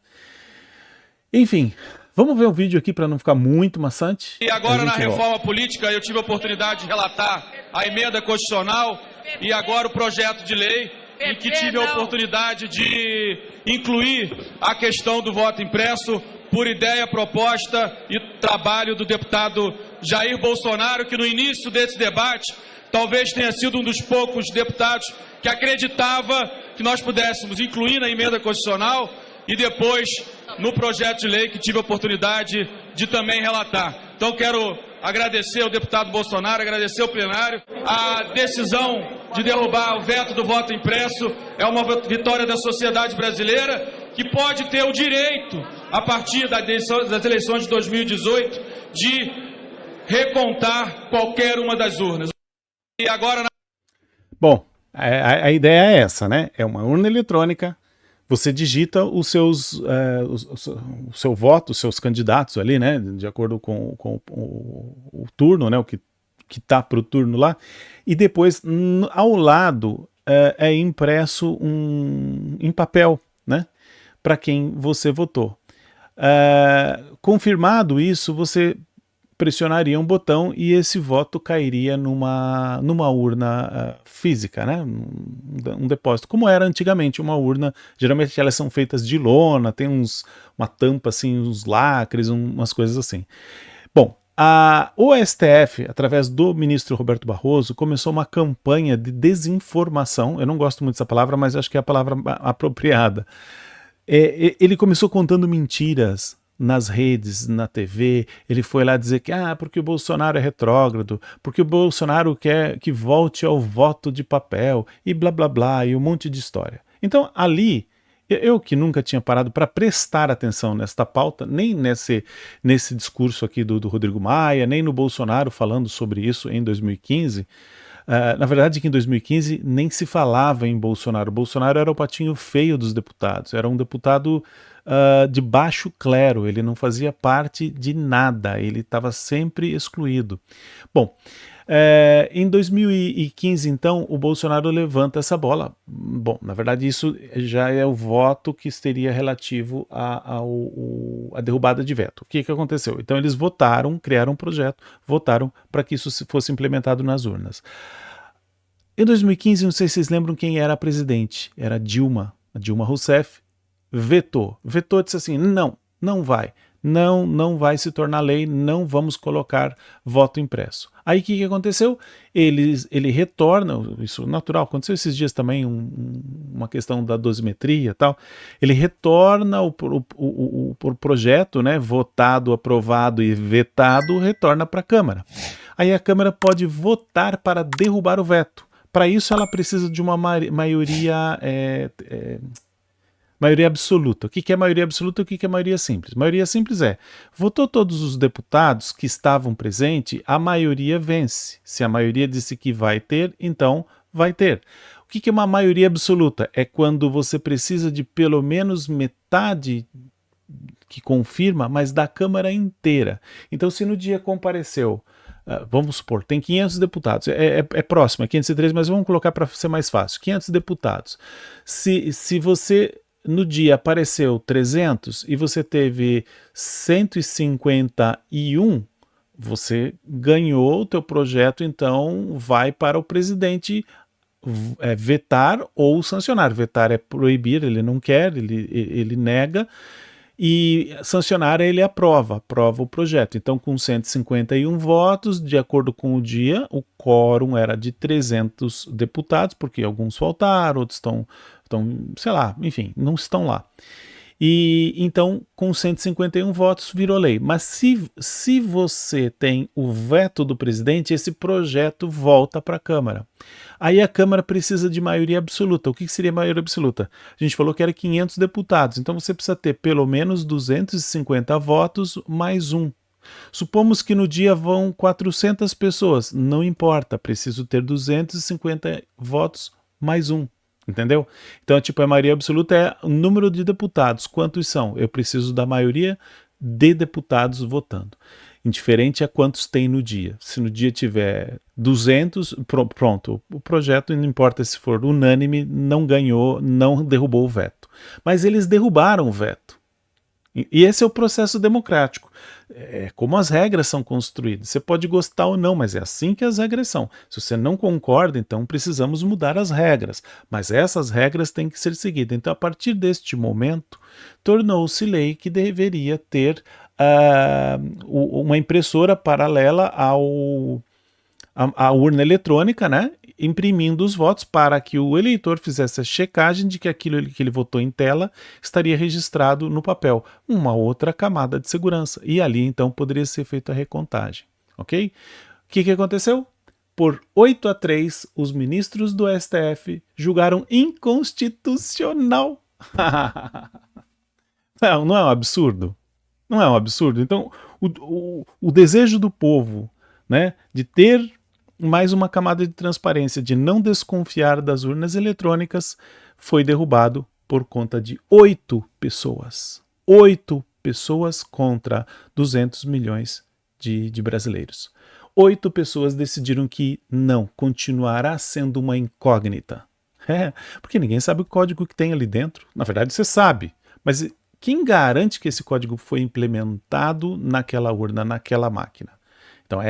Enfim, vamos ver o vídeo aqui para não ficar muito maçante. E agora na reforma política eu tive a oportunidade de relatar a emenda constitucional e agora o projeto de lei em que tive a oportunidade de incluir a questão do voto impresso por ideia, proposta e trabalho do deputado Jair Bolsonaro, que no início desse debate talvez tenha sido um dos poucos deputados que acreditava que nós pudéssemos incluir na emenda constitucional e depois no projeto de lei que tive a oportunidade de também relatar. Então quero agradecer ao deputado Bolsonaro, agradecer ao plenário. A decisão de derrubar o veto do voto impresso é uma vitória da sociedade brasileira que pode ter o direito, a partir das eleições de 2018, de recontar qualquer uma das urnas. E agora... Bom, a ideia é essa, né? É uma urna eletrônica. você digita o seu voto, os seus candidatos ali, né, de acordo com o turno, né, o que está para o turno lá, e depois ao lado é impresso em papel, né, para quem você votou. Confirmado isso, você pressionaria um botão e esse voto cairia numa urna física, né? Um depósito, como era antigamente uma urna. Geralmente elas são feitas de lona, tem uma tampa assim, uns lacres, umas coisas assim. Bom, o STF, através do ministro Roberto Barroso, começou uma campanha de desinformação. Eu não gosto muito dessa palavra, mas acho que é a palavra apropriada. Ele começou contando mentiras nas redes, na TV. Ele foi lá dizer que porque o Bolsonaro é retrógrado, porque o Bolsonaro quer que volte ao voto de papel, e blá blá blá, e um monte de história. Então ali, eu que nunca tinha parado para prestar atenção nesta pauta, nem nesse discurso aqui do Rodrigo Maia, nem no Bolsonaro falando sobre isso em 2015, na verdade que em 2015 nem se falava em Bolsonaro. Bolsonaro era o patinho feio dos deputados, era um deputado de baixo clero, ele não fazia parte de nada, ele estava sempre excluído. Bom, em 2015, então, o Bolsonaro levanta essa bola. Bom, na verdade, isso já é o voto que seria relativo à derrubada de veto. O que aconteceu? Então, eles votaram, criaram um projeto, votaram para que isso fosse implementado nas urnas. Em 2015, não sei se vocês lembram quem era a presidente. Era a Dilma Rousseff. Vetou, disse assim, não vai se tornar lei, não vamos colocar voto impresso. Aí o que aconteceu? Ele retorna, isso natural, aconteceu esses dias também uma questão da dosimetria e tal, ele retorna o projeto, né, votado, aprovado e vetado, retorna para a Câmara. Aí a Câmara pode votar para derrubar o veto. Para isso ela precisa de uma maioria absoluta. O que é maioria absoluta e o que é maioria simples? Maioria simples votou todos os deputados que estavam presentes, a maioria vence. Se a maioria disse que vai ter, então vai ter. O que é uma maioria absoluta? É quando você precisa de pelo menos metade que confirma, mas da Câmara inteira. Então, se no dia compareceu, vamos supor, tem 500 deputados, é próximo, é 503, mas vamos colocar para ser mais fácil, 500 deputados. Se você no dia apareceu 300 e você teve 151, você ganhou o teu projeto, então vai para o presidente vetar ou sancionar. Vetar é proibir, ele não quer, ele nega, e sancionar ele aprova o projeto. Então, com 151 votos, de acordo com o dia, o quórum era de 300 deputados, porque alguns faltaram, outros estão, sei lá, enfim, não estão lá. E então, com 151 votos, virou lei. Mas se você tem o veto do presidente, esse projeto volta para a Câmara. Aí a Câmara precisa de maioria absoluta. O que seria maioria absoluta? A gente falou que era 500 deputados, então você precisa ter pelo menos 250 votos mais um. Supomos que no dia vão 400 pessoas, não importa, preciso ter 250 votos mais um. Entendeu? Então, a maioria absoluta é o número de deputados. Quantos são? Eu preciso da maioria de deputados votando. Indiferente a quantos tem no dia. Se no dia tiver 200, pronto. O projeto, não importa se for unânime, não ganhou, não derrubou o veto. Mas eles derrubaram o veto. E esse é o processo democrático. É como as regras são construídas. Você pode gostar ou não, mas é assim que as regras são. Se você não concorda, então precisamos mudar as regras. Mas essas regras têm que ser seguidas. Então, a partir deste momento, tornou-se lei que deveria ter uma impressora paralela à urna eletrônica, né? Imprimindo os votos para que o eleitor fizesse a checagem de que aquilo que ele votou em tela estaria registrado no papel. Uma outra camada de segurança. E ali, então, poderia ser feita a recontagem. Ok? O que aconteceu? Por 8-3, os ministros do STF julgaram inconstitucional. Não é um absurdo? Não é um absurdo? Então, o desejo do povo, né, de ter mais uma camada de transparência, de não desconfiar das urnas eletrônicas, foi derrubado por conta de 8 pessoas. 8 pessoas contra 200 milhões de brasileiros. 8 pessoas decidiram que não, continuará sendo uma incógnita. Porque ninguém sabe o código que tem ali dentro. Na verdade, você sabe, mas quem garante que esse código foi implementado naquela urna, naquela máquina? Então,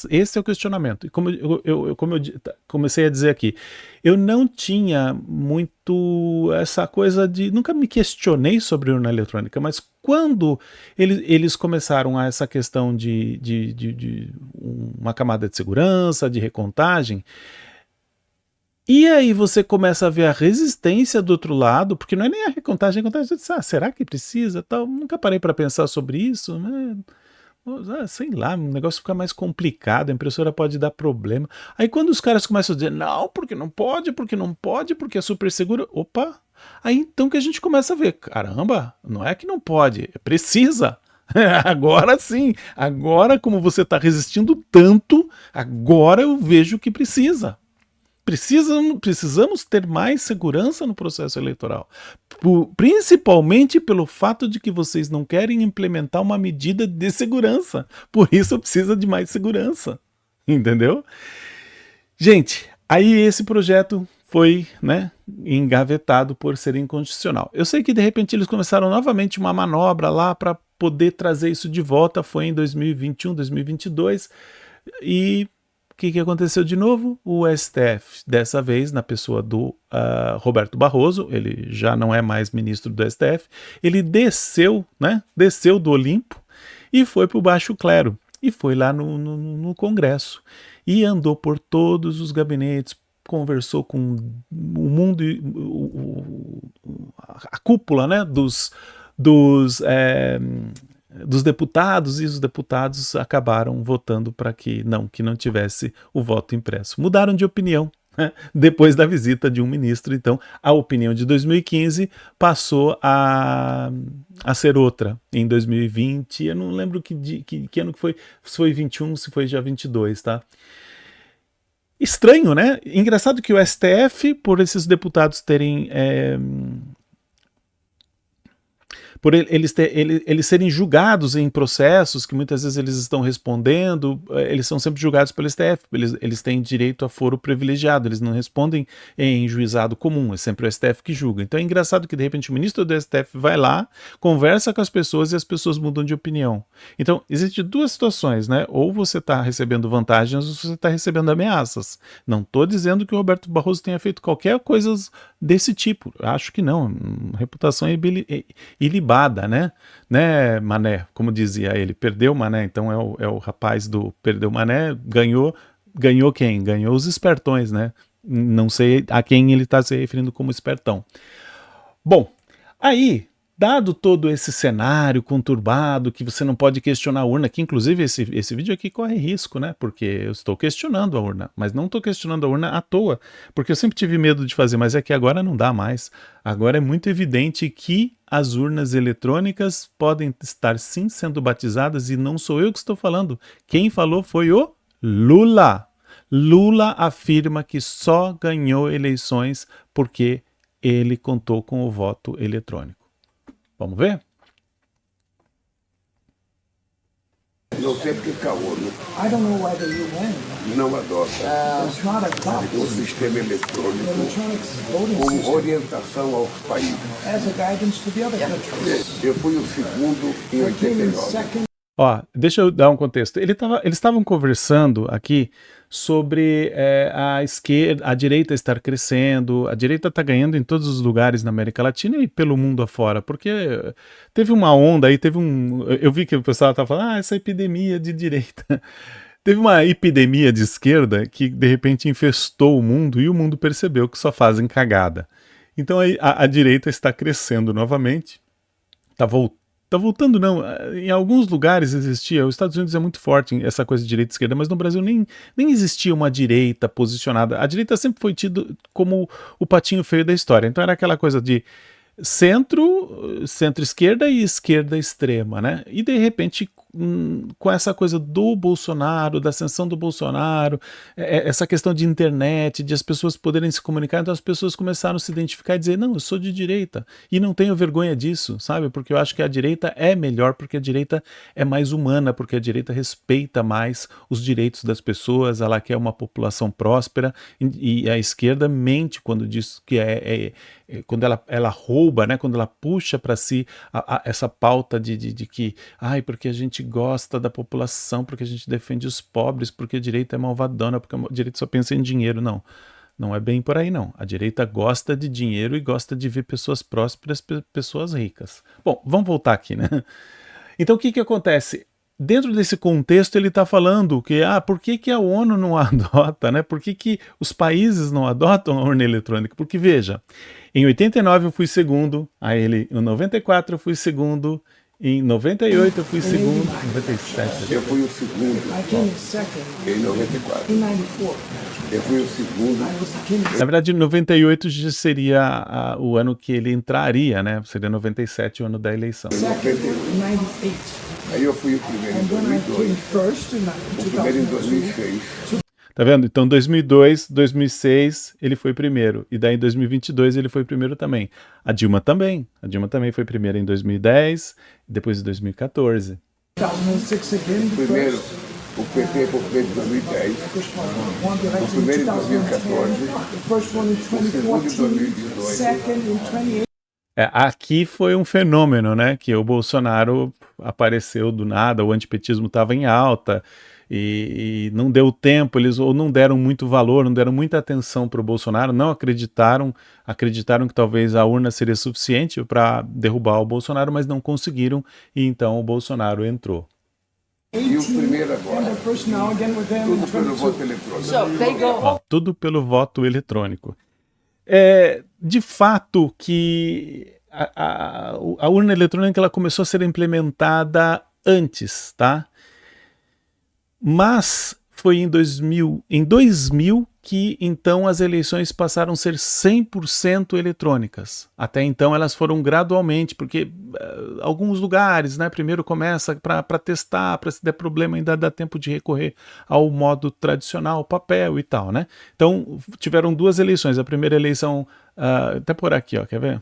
esse é o questionamento. E como eu comecei a dizer aqui, eu não tinha muito essa coisa de... Nunca me questionei sobre urna eletrônica, mas quando eles começaram a essa questão de uma camada de segurança, de recontagem, e aí você começa a ver a resistência do outro lado, porque não é nem a recontagem, será que precisa? Tal. Nunca parei para pensar sobre isso, né? Sei lá, o negócio fica mais complicado, a impressora pode dar problema. Aí quando os caras começam a dizer, não, porque não pode, porque é super seguro, opa, aí então que a gente começa a ver, caramba, não é que não pode, precisa. Agora sim, agora como você está resistindo tanto, agora eu vejo que precisa. Precisamos ter mais segurança no processo eleitoral, principalmente pelo fato de que vocês não querem implementar uma medida de segurança, por isso precisa de mais segurança, entendeu? Gente, aí esse projeto foi, né, engavetado por ser inconstitucional. Eu sei que de repente eles começaram novamente uma manobra lá para poder trazer isso de volta, foi em 2021, 2022, e... O que aconteceu de novo? O STF, dessa vez, na pessoa do Roberto Barroso, ele já não é mais ministro do STF, ele desceu, né? Desceu do Olimpo e foi para o baixo clero. E foi lá no Congresso. E andou por todos os gabinetes, conversou com o mundo, a cúpula, né? Dos deputados, e os deputados acabaram votando para que não tivesse o voto impresso. Mudaram de opinião, né, depois da visita de um ministro, então a opinião de 2015 passou a ser outra em 2020, eu não lembro que ano que foi, se foi 21, se foi já 22, tá? Estranho, né? Engraçado que o STF, por esses deputados terem... por eles serem julgados em processos que muitas vezes eles estão respondendo, eles são sempre julgados pelo STF, eles têm direito a foro privilegiado, eles não respondem em juizado comum, é sempre o STF que julga. Então é engraçado que de repente o ministro do STF vai lá, conversa com as pessoas e as pessoas mudam de opinião. Então existem duas situações, né? Ou você está recebendo vantagens ou você está recebendo ameaças. Não estou dizendo que o Roberto Barroso tenha feito qualquer coisa desse tipo, acho que não, reputação ilibada, né, Mané, como dizia ele, perdeu Mané, então é o rapaz do perdeu Mané, ganhou quem? Ganhou os espertões, né, não sei a quem ele está se referindo como espertão. Bom, aí, dado todo esse cenário conturbado, que você não pode questionar a urna, que inclusive esse vídeo aqui corre risco, né? Porque eu estou questionando a urna, mas não estou questionando a urna à toa, porque eu sempre tive medo de fazer, mas é que agora não dá mais. Agora é muito evidente que as urnas eletrônicas podem estar sim sendo batizadas, e não sou eu que estou falando. Quem falou foi o Lula. Lula afirma que só ganhou eleições porque ele contou com o voto eletrônico. Vamos ver? Não sei porque caô, né? I don't know whether you win. Não adota It's not a o sistema eletrônico voting como system orientação aos países. as a guidance to the other countries. Eu fui o segundo em I came in 89. second. Ó, deixa eu dar um contexto. Eles estavam conversando aqui sobre a esquerda, a direita estar crescendo, a direita está ganhando em todos os lugares na América Latina e pelo mundo afora, porque teve uma onda aí, eu vi que o pessoal estava falando, essa epidemia de direita. Teve uma epidemia de esquerda que de repente infestou o mundo e o mundo percebeu que só fazem cagada. Então aí a direita está crescendo novamente, está voltando não, em alguns lugares existia, os Estados Unidos é muito forte essa coisa de direita e esquerda, mas no Brasil nem existia uma direita posicionada. A direita sempre foi tida como o patinho feio da história, então era aquela coisa de centro-esquerda e esquerda extrema, né? E de repente com essa coisa do Bolsonaro, da ascensão do Bolsonaro, essa questão de internet, de as pessoas poderem se comunicar, então as pessoas começaram a se identificar e dizer, não, eu sou de direita, e não tenho vergonha disso, sabe? Porque eu acho que a direita é melhor, porque a direita é mais humana, porque a direita respeita mais os direitos das pessoas, ela quer uma população próspera, e a esquerda mente quando diz que quando ela rouba, né, quando ela puxa para si essa pauta de que, porque a gente gosta da população, porque a gente defende os pobres, porque a direita é malvadona, porque a direita só pensa em dinheiro. Não é bem por aí, não. A direita gosta de dinheiro e gosta de ver pessoas prósperas, pessoas ricas. Bom, vamos voltar aqui, né? Então o que acontece? Dentro desse contexto ele está falando que, por que a ONU não adota, né? Por que os países não adotam a urna eletrônica? Porque, veja, em 89 eu fui segundo, em 94 eu fui segundo, em 98 eu fui segundo, 97... Eu fui o segundo em 94. Eu fui o segundo. Na verdade, 98 já seria o ano que ele entraria, né? Seria 97 o ano da eleição. 98. Aí eu fui o primeiro em 2002, o primeiro em 2006. Tá vendo? Então, 2002, 2006, ele foi primeiro. E daí, em 2022, ele foi primeiro também. A Dilma também. A Dilma também foi primeira em 2010, depois em 2014. Primeiro, o PT foi primeiro em 2010, o primeiro em 2014, o segundo em 2018. Aqui foi um fenômeno, né? Que o Bolsonaro apareceu do nada, o antipetismo estava em alta e não deu tempo, eles ou não deram muito valor, não deram muita atenção para o Bolsonaro, não acreditaram que talvez a urna seria suficiente para derrubar o Bolsonaro, mas não conseguiram e então o Bolsonaro entrou. E o primeiro agora, tudo pelo voto eletrônico. Tudo pelo voto eletrônico. De fato que a urna eletrônica ela começou a ser implementada antes, tá? Mas foi em 2000 que então as eleições passaram a ser 100% eletrônicas. Até então elas foram gradualmente, porque alguns lugares, né, primeiro começa para testar, para se der problema ainda dá tempo de recorrer ao modo tradicional, papel e tal, né? Então tiveram duas eleições. A primeira eleição, até por aqui, ó, quer ver?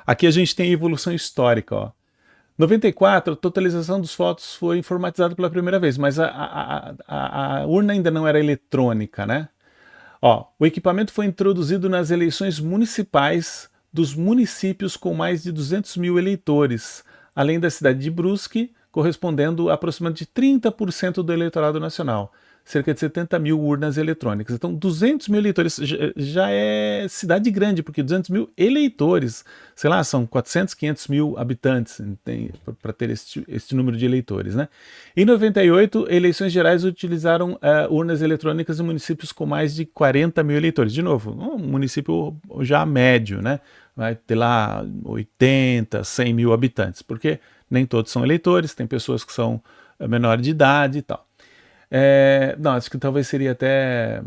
Aqui a gente tem a evolução histórica, ó. 94, a totalização dos votos foi informatizada pela primeira vez, mas a urna ainda não era eletrônica, né? Ó, o equipamento foi introduzido nas eleições municipais dos municípios com mais de 200 mil eleitores, além da cidade de Brusque, correspondendo a aproximadamente 30% do eleitorado nacional. Cerca de 70 mil urnas eletrônicas. Então, 200 mil eleitores já é cidade grande, porque 200 mil eleitores, sei lá, são 400, 500 mil habitantes para ter este número de eleitores, né? Em 98, eleições gerais utilizaram urnas eletrônicas em municípios com mais de 40 mil eleitores. De novo, um município já médio, né? Vai ter lá 80, 100 mil habitantes, porque nem todos são eleitores, tem pessoas que são menores de idade e tal. Não, acho que talvez seria até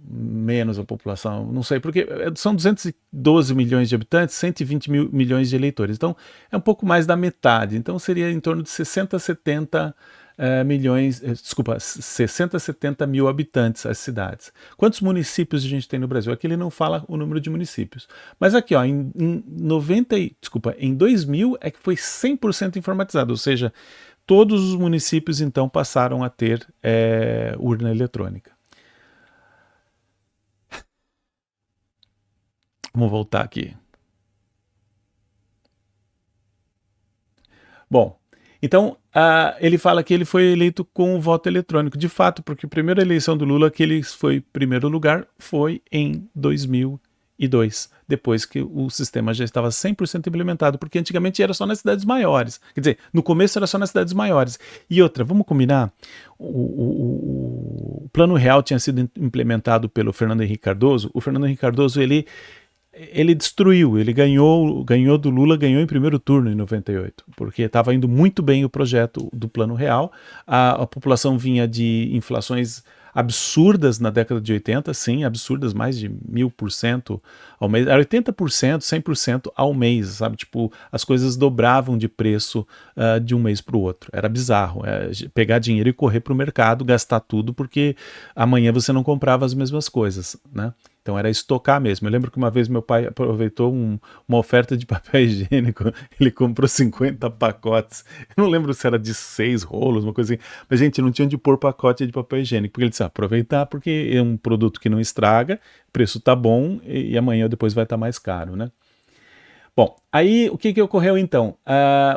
menos a população, não sei, porque são 212 milhões de habitantes, 120 milhões de eleitores, então é um pouco mais da metade, então seria em torno de 60, 70 milhões, 60, 70 mil habitantes as cidades. Quantos municípios a gente tem no Brasil? Aqui ele não fala o número de municípios, mas aqui ó, em 2000 é que foi 100% informatizado, ou seja, todos os municípios, então, passaram a ter urna eletrônica. Vamos voltar aqui. Bom, então, ele fala que ele foi eleito com o voto eletrônico. De fato, porque a primeira eleição do Lula, que ele foi primeiro lugar, foi em 2002, depois que o sistema já estava 100% implementado, porque antigamente era só nas cidades maiores. Quer dizer, no começo era só nas cidades maiores. E outra, vamos combinar, o Plano Real tinha sido implementado pelo Fernando Henrique Cardoso. O Fernando Henrique Cardoso, ele destruiu, ele ganhou do Lula, ganhou em primeiro turno em 98, porque estava indo muito bem o projeto do Plano Real, a população vinha de inflações absurdas na década de 80, sim, absurdas, mais de 1000% ao mês, era 80%, 100% ao mês, sabe, tipo, as coisas dobravam de preço de um mês para o outro, era bizarro, pegar dinheiro e correr para o mercado, gastar tudo, porque amanhã você não comprava as mesmas coisas, né? Então era estocar mesmo. Eu lembro que uma vez meu pai aproveitou uma oferta de papel higiênico, ele comprou 50 pacotes, eu não lembro se era de 6 rolos, uma coisa assim, mas gente, não tinha onde pôr pacote de papel higiênico, porque ele disse, aproveitar porque é um produto que não estraga, o preço tá bom e amanhã ou depois vai estar mais caro, né? Bom, aí o que ocorreu então?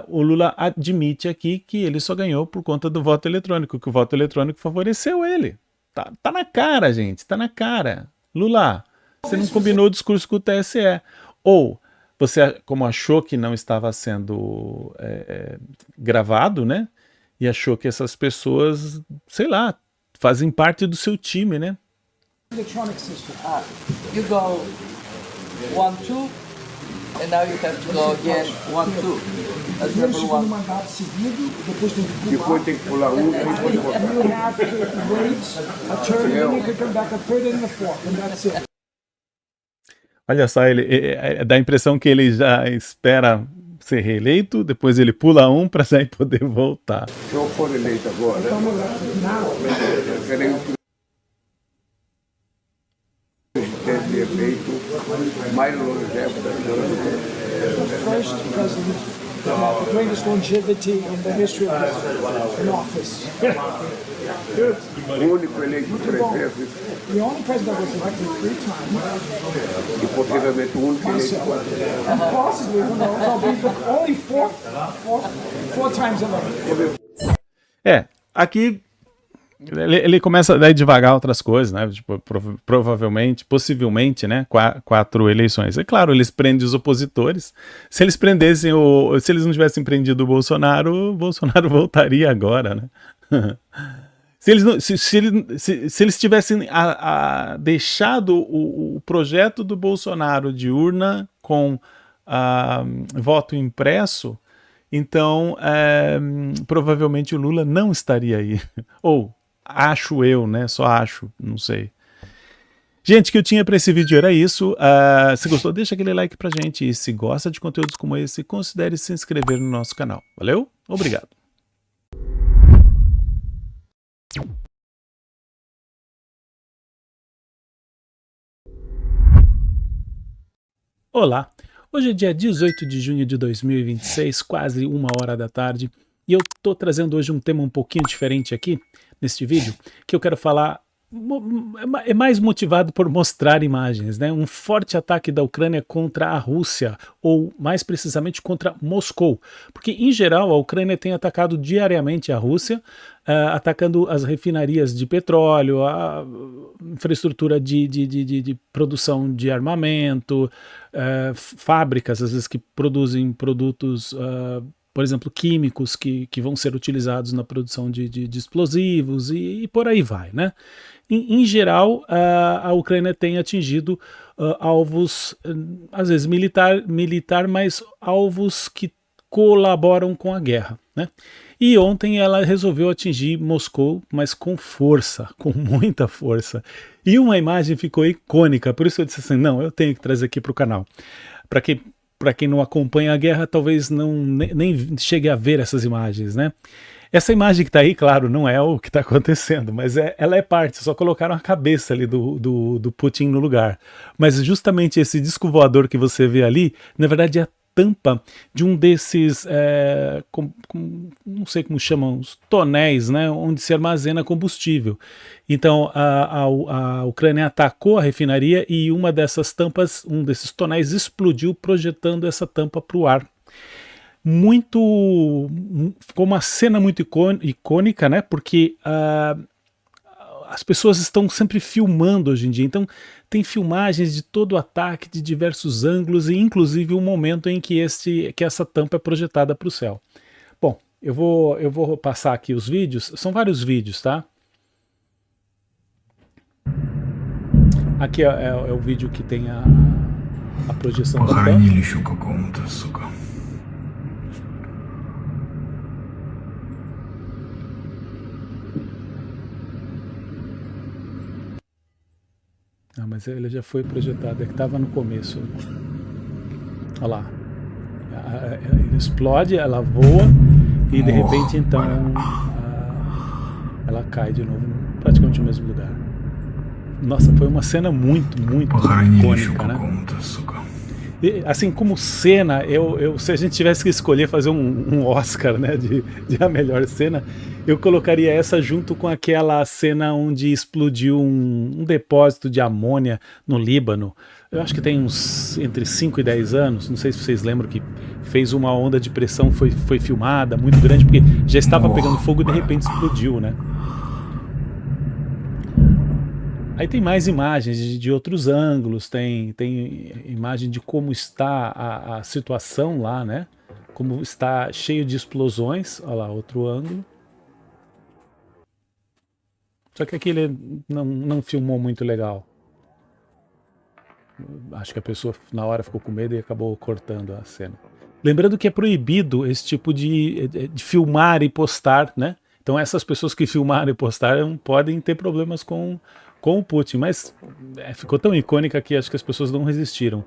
O Lula admite aqui que ele só ganhou por conta do voto eletrônico, que o voto eletrônico favoreceu ele. Tá na cara, gente, tá na cara. Lula, você não combinou o discurso com o TSE. Ou você, como achou que não estava sendo gravado, né? E achou que essas pessoas, sei lá, fazem parte do seu time, né? Electronic system. You go 1, 2, and now you have to go again 1, 2. That's Primeiro, number segundo 1. mandato seguido, depois tem que pular. Depois tem que pular um, depois You have grades, a turn, and then you can come back a third and a fourth, and that's it. Olha só, ele dá a impressão que ele já espera ser reeleito, depois ele pula um para já poder voltar. Se eu for eleito agora, eu serei o presidente eleito mais longevo da história. The first president with the greatest longevity in the history of an office. O único eleito presidente The only president that was elected 3 times. e possivelmente o único eleito Possibly, who knows? I'll be the only four times elected. Aqui ele começa a dar devagar outras coisas, né? Tipo, provavelmente, possivelmente, né? 4 eleições. É claro, eles prendem os opositores. Se eles prendessem se eles não tivessem prendido o Bolsonaro voltaria agora, né? Se eles tivessem deixado o projeto do Bolsonaro de urna com voto impresso, então provavelmente o Lula não estaria aí. Ou acho eu, né? Só acho, não sei. Gente, o que eu tinha para esse vídeo era isso. Se gostou, deixa aquele like pra gente. E se gosta de conteúdos como esse, considere se inscrever no nosso canal. Valeu? Obrigado. Olá, hoje é dia 18 de junho de 2026, quase 1h da tarde, e eu tô trazendo hoje um tema um pouquinho diferente aqui, neste vídeo, que eu quero falar, é mais motivado por mostrar imagens, né? Um forte ataque da Ucrânia contra a Rússia, ou mais precisamente contra Moscou, porque em geral a Ucrânia tem atacado diariamente a Rússia, atacando as refinarias de petróleo, a infraestrutura de produção de armamento, fábricas às vezes que produzem produtos, por exemplo, químicos que vão ser utilizados na produção de explosivos e por aí vai, né? Em geral, a Ucrânia tem atingido alvos, às vezes militar, mas alvos que colaboram com a guerra, né? E ontem ela resolveu atingir Moscou, mas com força, com muita força. E uma imagem ficou icônica, por isso eu disse assim, não, eu tenho que trazer aqui para o canal. Para quem não acompanha a guerra, talvez nem chegue a ver essas imagens, né? Essa imagem que está aí, claro, não é o que está acontecendo, mas ela é parte, só colocaram a cabeça ali do Putin no lugar. Mas justamente esse disco voador que você vê ali, na verdade é a tampa de um desses, não sei como chamam, os tonéis, né, onde se armazena combustível. Então a Ucrânia atacou a refinaria e uma dessas tampas, um desses tonéis explodiu, projetando essa tampa para o ar. Ficou uma cena muito icônica, né, porque as pessoas estão sempre filmando hoje em dia, então tem filmagens de todo o ataque, de diversos ângulos, e inclusive o momento em que essa tampa é projetada para o céu. Bom, eu vou passar aqui os vídeos, são vários vídeos, tá? Aqui é o vídeo que tem a projeção da tampa. mas ele já foi projetado, é que estava no começo. Olha lá. Ele explode, ela voa e de repente então ela cai de novo praticamente no mesmo lugar. Nossa, foi uma cena muito icônica, né? E, assim, como cena, se a gente tivesse que escolher fazer um Oscar, né, de a melhor cena, eu colocaria essa junto com aquela cena onde explodiu um depósito de amônia no Líbano. Eu acho que tem uns entre 5 e 10 anos, não sei se vocês lembram, que fez uma onda de pressão, foi filmada, muito grande, porque já estava pegando fogo e de repente explodiu, né? Aí tem mais imagens de outros ângulos, tem imagem de como está a situação lá, né? Como está cheio de explosões. Olha lá, outro ângulo. Só que aqui ele não filmou muito legal. Acho que a pessoa na hora ficou com medo e acabou cortando a cena. Lembrando que é proibido esse tipo de filmar e postar, né? Então essas pessoas que filmaram e postaram podem ter problemas com o Putin, mas ficou tão icônica que acho que as pessoas não resistiram.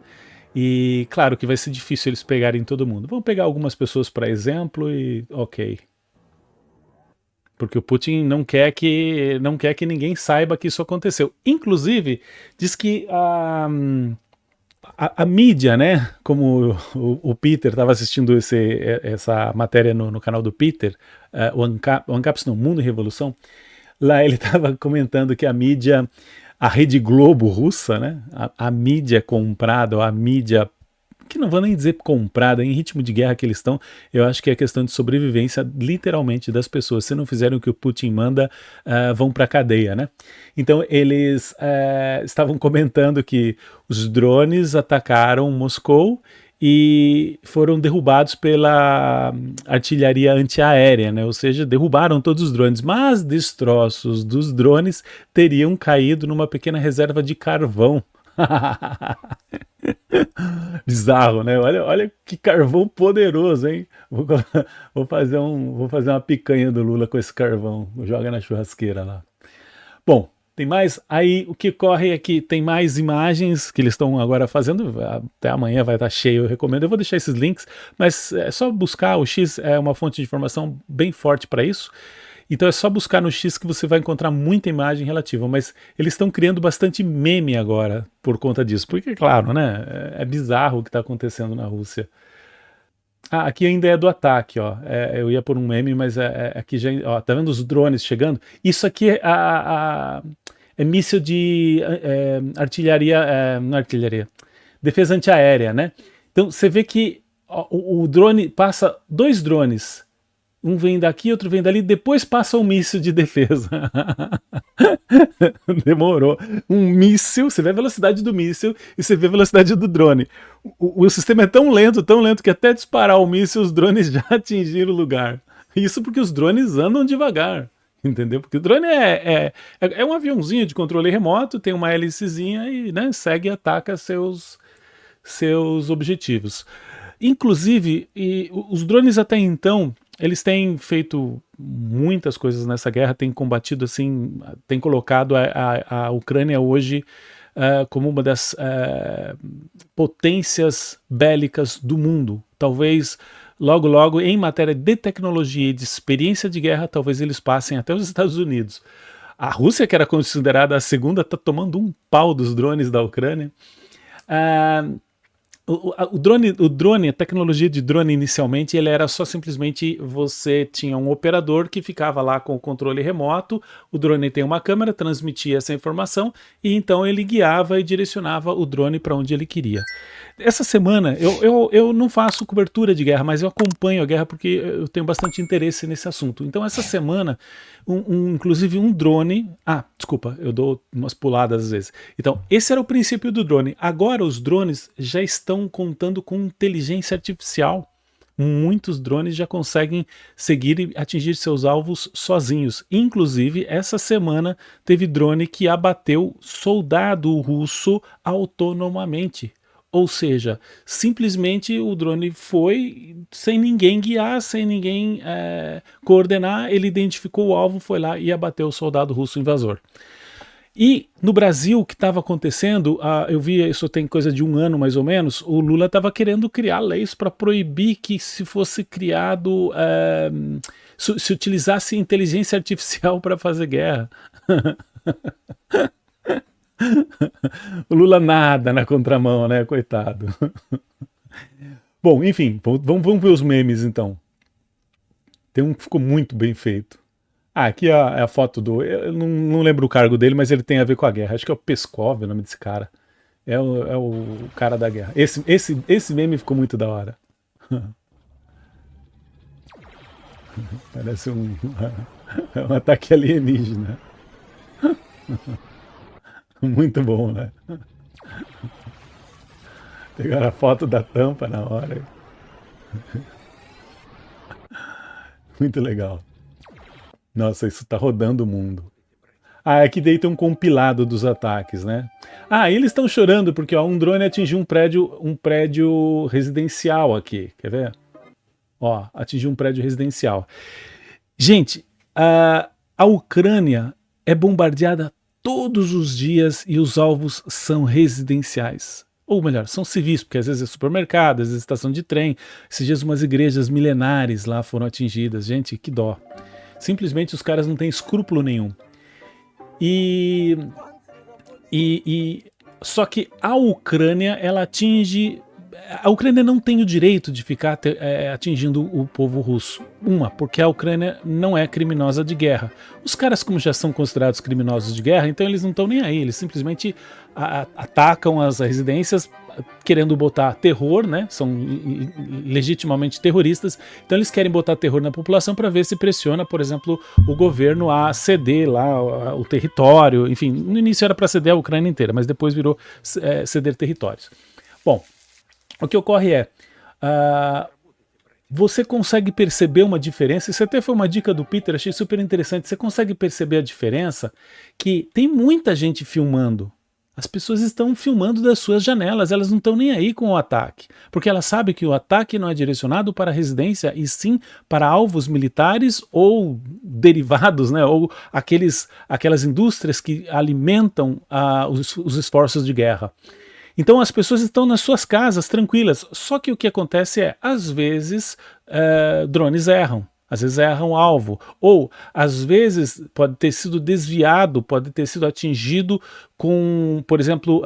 E claro que vai ser difícil eles pegarem todo mundo. Vamos pegar algumas pessoas para exemplo e ok. Porque o Putin não quer que ninguém saiba que isso aconteceu. Inclusive, diz que a mídia, né, como o Peter estava assistindo essa matéria no canal do Peter, o Ancaps no Mundo e Revolução, lá ele estava comentando que a mídia, a Rede Globo russa, né, a mídia comprada, ou a mídia, que não vou nem dizer comprada, em ritmo de guerra que eles estão, eu acho que é questão de sobrevivência, literalmente, das pessoas. Se não fizerem o que o Putin manda, vão para a cadeia, né? Então eles estavam comentando que os drones atacaram Moscou e foram derrubados pela artilharia antiaérea, né? Ou seja, derrubaram todos os drones, mas destroços dos drones teriam caído numa pequena reserva de carvão. Bizarro, né? Olha que carvão poderoso, hein? Vou fazer uma picanha do Lula com esse carvão. Joga na churrasqueira lá. Bom, tem mais? Aí o que corre é que tem mais imagens que eles estão agora fazendo. Até amanhã vai estar cheio, eu recomendo. Eu vou deixar esses links, mas é só buscar. O X é uma fonte de informação bem forte para isso. Então é só buscar no X que você vai encontrar muita imagem relativa, mas eles estão criando bastante meme agora por conta disso, porque claro, né, é bizarro o que está acontecendo na Rússia. Aqui ainda é do ataque, ó. Eu ia por um meme, mas aqui já, ó, tá vendo os drones chegando? Isso aqui é míssil de artilharia, não é artilharia, defesa antiaérea, né? Então você vê que ó, o drone passa 2 drones. Um vem daqui, outro vem dali, depois passa um míssil de defesa. Demorou. Um míssil, você vê a velocidade do míssil e você vê a velocidade do drone. O sistema é tão lento que até disparar o míssil, os drones já atingiram o lugar. Isso porque os drones andam devagar, entendeu? Porque o drone é um aviãozinho de controle remoto, tem uma hélicezinha e, né, segue e ataca seus objetivos. Inclusive, os drones até então, eles têm feito muitas coisas nessa guerra, têm combatido assim, têm colocado a Ucrânia hoje como uma das potências bélicas do mundo. Talvez logo em matéria de tecnologia e de experiência de guerra, talvez eles passem até os Estados Unidos. A Rússia, que era considerada a segunda, está tomando um pau dos drones da Ucrânia. O drone, a tecnologia de drone inicialmente, ele era só simplesmente você tinha um operador que ficava lá com o controle remoto, o drone tem uma câmera, transmitia essa informação e então ele guiava e direcionava o drone para onde ele queria. Essa semana, eu não faço cobertura de guerra, mas eu acompanho a guerra porque eu tenho bastante interesse nesse assunto. Então essa semana, inclusive um drone... desculpa, eu dou umas puladas às vezes. Então, esse era o princípio do drone. Agora os drones já estão contando com inteligência artificial. Muitos drones já conseguem seguir e atingir seus alvos sozinhos. Inclusive, essa semana teve drone que abateu soldado russo autonomamente. Ou seja, simplesmente o drone foi sem ninguém guiar, sem ninguém coordenar, ele identificou o alvo, foi lá e abateu o soldado russo invasor. E no Brasil, o que estava acontecendo, eu vi, isso tem coisa de 1 ano mais ou menos, o Lula estava querendo criar leis para proibir que se fosse criado, se utilizasse inteligência artificial para fazer guerra. O Lula nada na contramão, né? Coitado. Bom, enfim, vamos ver os memes então. Tem um que ficou muito bem feito. Aqui é a foto do... Eu não lembro o cargo dele, mas ele tem a ver com a guerra. Acho que é o Peskov, o nome desse cara. É o cara da guerra. Esse meme ficou muito da hora. Parece um ataque alienígena. Muito bom, né? Pegaram a foto da tampa na hora. Muito legal. Nossa, isso tá rodando o mundo. Aqui daí tem um compilado dos ataques, né? Eles estão chorando porque um drone atingiu um prédio residencial aqui. Quer ver? Atingiu um prédio residencial. Gente, a Ucrânia é bombardeada todos os dias e os alvos são residenciais. Ou melhor, são civis, porque às vezes é supermercado, às vezes é estação de trem. Esses dias umas igrejas milenares lá foram atingidas. Gente, que dó. Simplesmente os caras não têm escrúpulo nenhum. Só que a Ucrânia, ela atinge... A Ucrânia não tem o direito de ficar atingindo o povo russo. Porque a Ucrânia não é criminosa de guerra. Os caras, como já são considerados criminosos de guerra, então eles não estão nem aí. Eles simplesmente atacam as residências querendo botar terror, né? São legitimamente terroristas. Então eles querem botar terror na população para ver se pressiona, por exemplo, o governo a ceder lá o território. Enfim, no início era para ceder a Ucrânia inteira, mas depois virou ceder territórios. Bom, o que ocorre é, você consegue perceber uma diferença, isso até foi uma dica do Peter, achei super interessante, você consegue perceber a diferença que tem muita gente filmando, as pessoas estão filmando das suas janelas, elas não estão nem aí com o ataque, porque elas sabem que o ataque não é direcionado para a residência, e sim para alvos militares ou derivados, né, ou aquelas indústrias que alimentam os esforços de guerra. Então as pessoas estão nas suas casas tranquilas, só que o que acontece é, às vezes drones erram, às vezes erram o alvo, ou às vezes pode ter sido desviado, pode ter sido atingido com, por exemplo,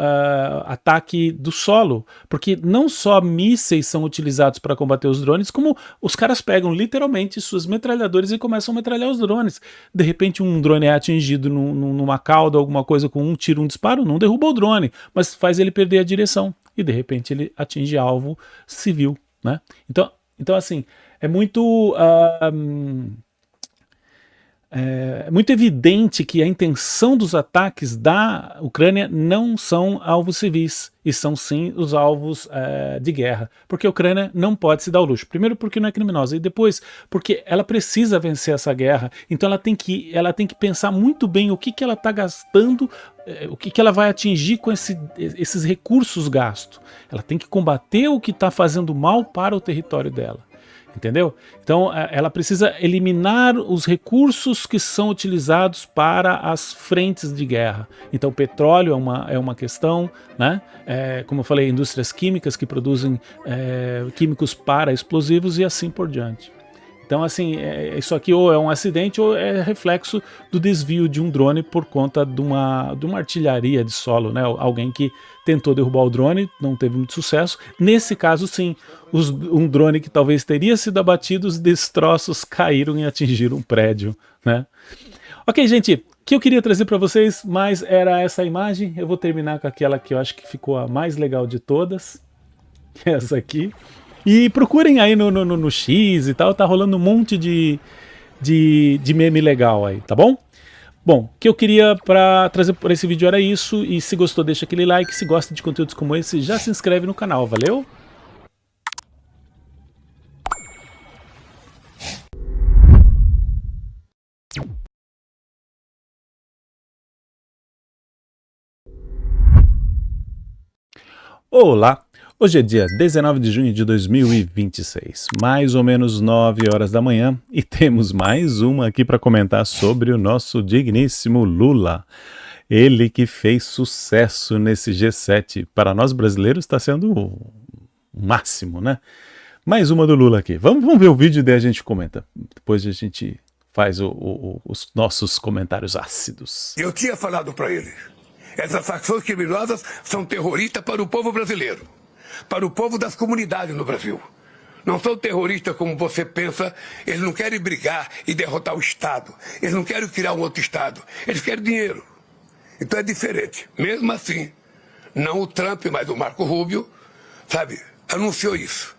ataque do solo, porque não só mísseis são utilizados para combater os drones, como os caras pegam literalmente suas metralhadoras e começam a metralhar os drones. De repente um drone é atingido numa cauda, alguma coisa com um tiro, um disparo, não derruba o drone, mas faz ele perder a direção e de repente ele atinge alvo civil, né? Então assim, é muito evidente que a intenção dos ataques da Ucrânia não são alvos civis, e são sim os alvos de guerra, porque a Ucrânia não pode se dar ao luxo. Primeiro porque não é criminosa, e depois porque ela precisa vencer essa guerra, então ela tem que pensar muito bem o que ela está gastando, o que ela vai atingir com esses recursos gastos. Ela tem que combater o que está fazendo mal para o território dela. Entendeu? Então ela precisa eliminar os recursos que são utilizados para as frentes de guerra. Então petróleo é uma questão, né? Como eu falei, indústrias químicas que produzem químicos para explosivos e assim por diante. Então assim, isso aqui ou é um acidente ou é reflexo do desvio de um drone por conta de uma artilharia de solo, né? Alguém que tentou derrubar o drone, não teve muito sucesso. Nesse caso sim, um drone que talvez teria sido abatido, os destroços caíram e atingiram um prédio, né? Ok, gente, o que eu queria trazer para vocês mais era essa imagem. Eu vou terminar com aquela que eu acho que ficou a mais legal de todas, que é essa aqui. E procurem aí no X e tal, tá rolando um monte de meme legal aí, tá bom? Bom, o que eu queria trazer por esse vídeo era isso, e se gostou deixa aquele like, se gosta de conteúdos como esse já se inscreve no canal, valeu? Olá! Hoje é dia 19 de junho de 2026, mais ou menos 9 horas da manhã, e temos mais uma aqui para comentar sobre o nosso digníssimo Lula. Ele que fez sucesso nesse G7. Para nós brasileiros está sendo o máximo, né? Mais uma do Lula aqui. Vamos ver o vídeo e daí a gente comenta. Depois a gente faz os nossos comentários ácidos. Eu tinha falado para ele, essas facções criminosas são terroristas para o povo brasileiro, para o povo das comunidades no Brasil. Não são terroristas como você pensa, eles não querem brigar e derrotar o Estado, eles não querem criar um outro Estado, eles querem dinheiro. Então é diferente. Mesmo assim, não o Trump, mas o Marco Rubio, sabe, anunciou isso.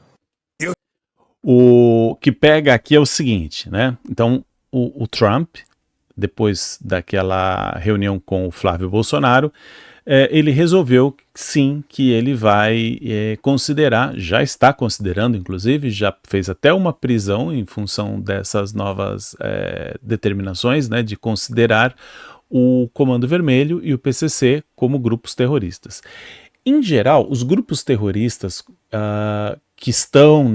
O que pega aqui é o seguinte, né? Então, o Trump, depois daquela reunião com o Flávio Bolsonaro, ele resolveu, sim, que ele vai considerar, já está considerando, inclusive, já fez até uma prisão em função dessas novas determinações, né, de considerar o Comando Vermelho e o PCC como grupos terroristas. Em geral, os grupos terroristas que estão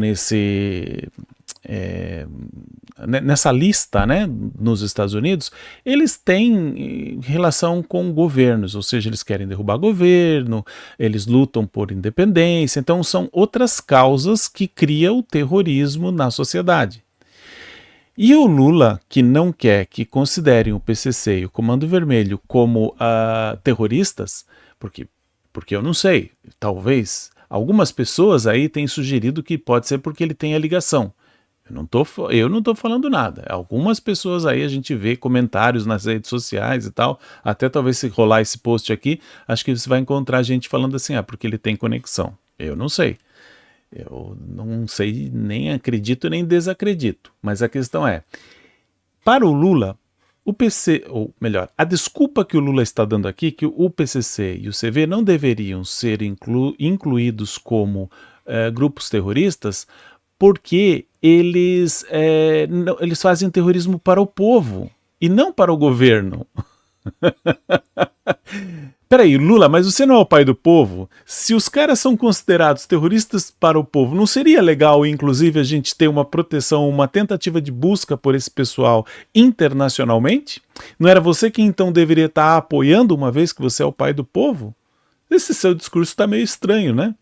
nessa lista, né, nos Estados Unidos, eles têm relação com governos, ou seja, eles querem derrubar governo, eles lutam por independência, então são outras causas que criam o terrorismo na sociedade. E o Lula, que não quer que considerem o PCC e o Comando Vermelho como terroristas, porque eu não sei, talvez algumas pessoas aí têm sugerido que pode ser porque ele tem a ligação. Eu não tô falando nada. Algumas pessoas aí a gente vê comentários nas redes sociais e tal, até talvez se rolar esse post aqui, acho que você vai encontrar gente falando assim, porque ele tem conexão. Eu não sei. Eu não sei, nem acredito nem desacredito. Mas a questão é, para o Lula, o PC, ou melhor, a desculpa que o Lula está dando aqui, que o PCC e o CV não deveriam ser incluídos como grupos terroristas, porque eles fazem terrorismo para o povo e não para o governo. Peraí, Lula, mas você não é o pai do povo? Se os caras são considerados terroristas para o povo, não seria legal, inclusive, a gente ter uma proteção, uma tentativa de busca por esse pessoal internacionalmente? Não era você que então deveria estar apoiando, uma vez que você é o pai do povo? Esse seu discurso está meio estranho, né?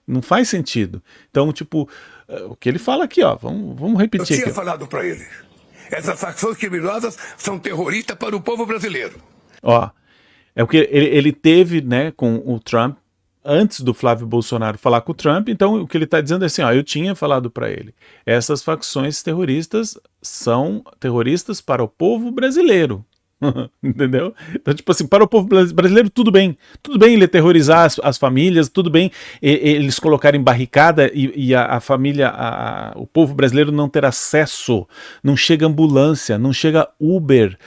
Não faz sentido. Então, tipo, o que ele fala aqui, vamos repetir aqui. Eu tinha falado para ele, essas facções criminosas são terroristas para o povo brasileiro. É o que ele teve, né, com o Trump, antes do Flávio Bolsonaro falar com o Trump, então o que ele está dizendo é assim, eu tinha falado para ele, essas facções terroristas são terroristas para o povo brasileiro. Entendeu? Então, tipo assim, para o povo brasileiro tudo bem ele terrorizar as famílias, tudo bem eles colocarem barricada e a família, o povo brasileiro não ter acesso, não chega ambulância, não chega Uber,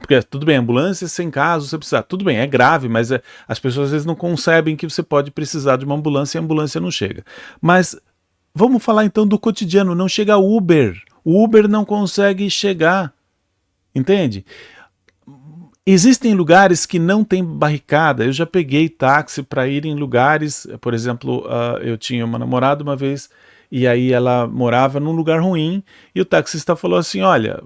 porque tudo bem, ambulância sem caso, você precisar, tudo bem, é grave, mas as pessoas às vezes não concebem que você pode precisar de uma ambulância e a ambulância não chega. Mas vamos falar então do cotidiano, não chega Uber, o Uber não consegue chegar, entende? Existem lugares que não tem barricada. Eu já peguei táxi para ir em lugares, por exemplo, eu tinha uma namorada uma vez e aí ela morava num lugar ruim e o taxista falou assim, olha,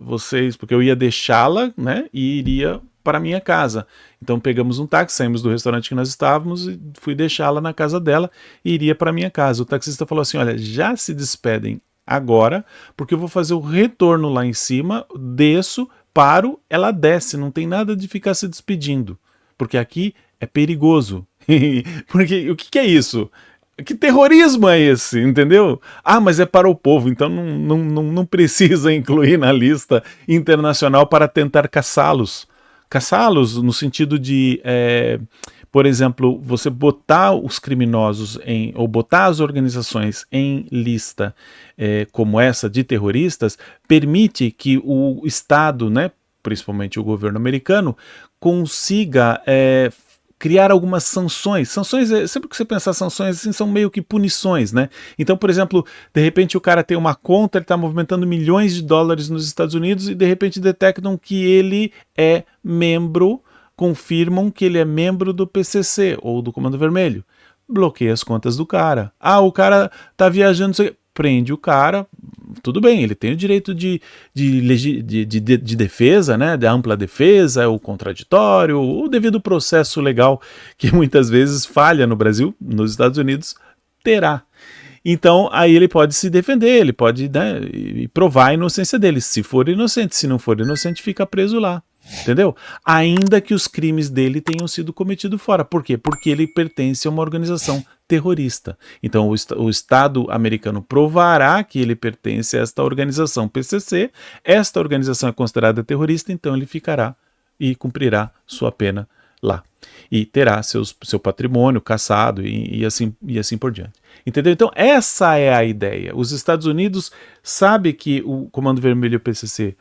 porque eu ia deixá-la, né, e iria para a minha casa. Então pegamos um táxi, saímos do restaurante que nós estávamos e fui deixá-la na casa dela e iria para a minha casa. O taxista falou assim, olha, já se despedem agora, porque eu vou fazer o retorno lá em cima, desço, paro, ela desce, não tem nada de ficar se despedindo, porque aqui é perigoso. Porque o que é isso? Que terrorismo é esse, entendeu? Mas é para o povo, então não precisa incluir na lista internacional para tentar caçá-los. Caçá-los no sentido de, por exemplo, você botar os criminosos ou botar as organizações em lista como essa de terroristas, permite que o Estado, né, principalmente o governo americano, consiga criar algumas sanções. Sanções, sempre que você pensar sanções assim, são meio que punições, né? Então, por exemplo, de repente o cara tem uma conta, ele está movimentando milhões de dólares nos Estados Unidos e de repente detectam que ele é membro, confirmam que ele é membro do PCC ou do Comando Vermelho. Bloqueia as contas do cara. O cara tá viajando, prende o cara, tudo bem, ele tem o direito de defesa, né, de ampla defesa, o contraditório, o devido processo legal que muitas vezes falha no Brasil, nos Estados Unidos, terá. Então, aí ele pode se defender, ele pode, né, provar a inocência dele. Se for inocente, se não for inocente, fica preso lá. Entendeu? Ainda que os crimes dele tenham sido cometidos fora. Por quê? Porque ele pertence a uma organização terrorista. Então, o Estado americano provará que ele pertence a esta organização PCC. Esta organização é considerada terrorista, então ele ficará e cumprirá sua pena lá. E terá seu patrimônio cassado e assim por diante. Entendeu? Então, essa é a ideia. Os Estados Unidos sabem que o Comando Vermelho e o PCC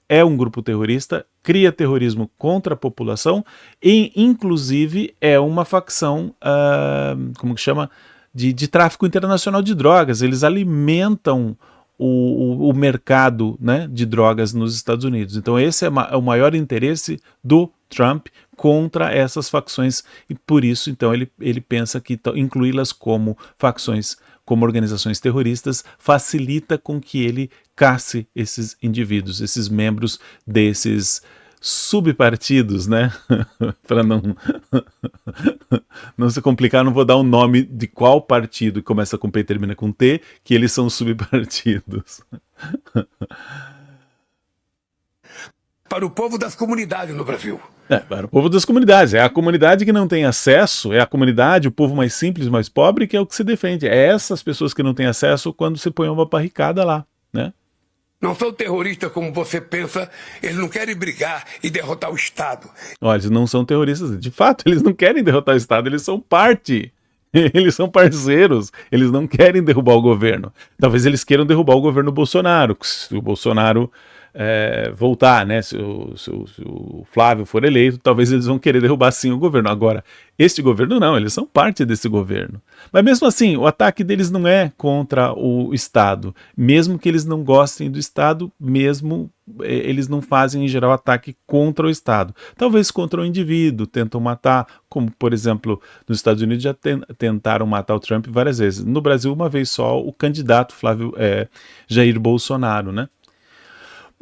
é um grupo terrorista, cria terrorismo contra a população e, inclusive, é uma facção, como que chama, de tráfico internacional de drogas. Eles alimentam o mercado, né, de drogas nos Estados Unidos. Então esse é o maior interesse do Trump contra essas facções e por isso então ele pensa que incluí-las como facções, como organizações terroristas, facilita com que ele casse esses indivíduos, esses membros desses subpartidos, né? Para não se complicar, não vou dar o nome de qual partido que começa com P e termina com T, que eles são subpartidos. Para o povo das comunidades no Brasil. Para o povo das comunidades. É a comunidade que não tem acesso, é a comunidade, o povo mais simples, mais pobre, que é o que se defende. É essas pessoas que não têm acesso quando se põe uma barricada lá, né? Não são terroristas como você pensa, eles não querem brigar e derrotar o Estado. Olha, eles não são terroristas, de fato, eles não querem derrotar o Estado, eles são parte, eles são parceiros, eles não querem derrubar o governo. Talvez eles queiram derrubar o governo Bolsonaro, se o Bolsonaro voltar, né? Se o Flávio for eleito, talvez eles vão querer derrubar sim o governo. Agora, este governo não, eles são parte desse governo. Mas mesmo assim, o ataque deles não é contra o Estado. Mesmo que eles não gostem do Estado, mesmo eles não fazem em geral ataque contra o Estado. Talvez contra o indivíduo, tentam matar, como por exemplo, nos Estados Unidos já tentaram matar o Trump várias vezes. No Brasil, uma vez só, o candidato Jair Bolsonaro, né?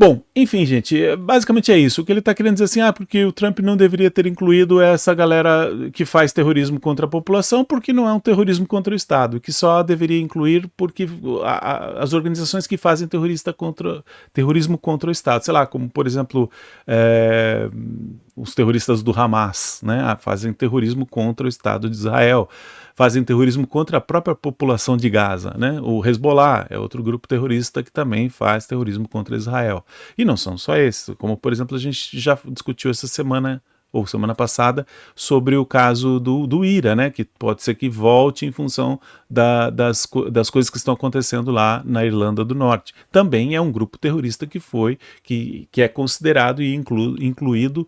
Bom, enfim, gente, basicamente é isso. O que ele está querendo dizer assim, porque o Trump não deveria ter incluído essa galera que faz terrorismo contra a população, porque não é um terrorismo contra o Estado, que só deveria incluir porque as organizações que fazem terrorismo contra o Estado, sei lá, como por exemplo os terroristas do Hamas, né, fazem terrorismo contra o Estado de Israel, fazem terrorismo contra a própria população de Gaza, né? O Hezbollah é outro grupo terrorista que também faz terrorismo contra Israel. E não são só esses, como por exemplo a gente já discutiu essa semana ou semana passada sobre o caso do IRA, né? Que pode ser que volte em função das coisas que estão acontecendo lá na Irlanda do Norte. Também é um grupo terrorista que é considerado e incluído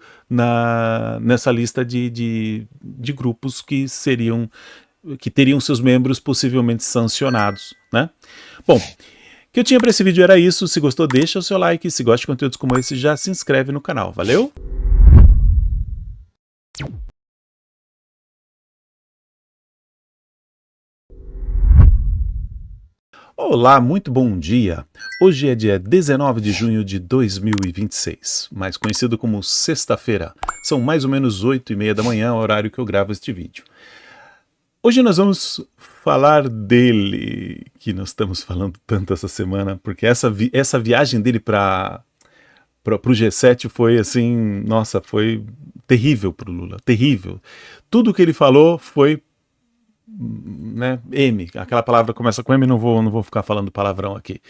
nessa lista de grupos que teriam seus membros possivelmente sancionados, né? Bom, o que eu tinha para esse vídeo era isso. Se gostou, deixa o seu like. Se gosta de conteúdos como esse, já se inscreve no canal. Valeu? Olá, muito bom dia. Hoje é dia 19 de junho de 2026, mais conhecido como sexta-feira. São mais ou menos 8h30 da manhã, horário que eu gravo este vídeo. Hoje nós vamos falar dele, que nós estamos falando tanto essa semana, porque essa viagem dele para o G7 foi assim, nossa, foi terrível para o Lula, terrível. Tudo que ele falou foi, né, M, aquela palavra começa com M, não vou ficar falando palavrão aqui.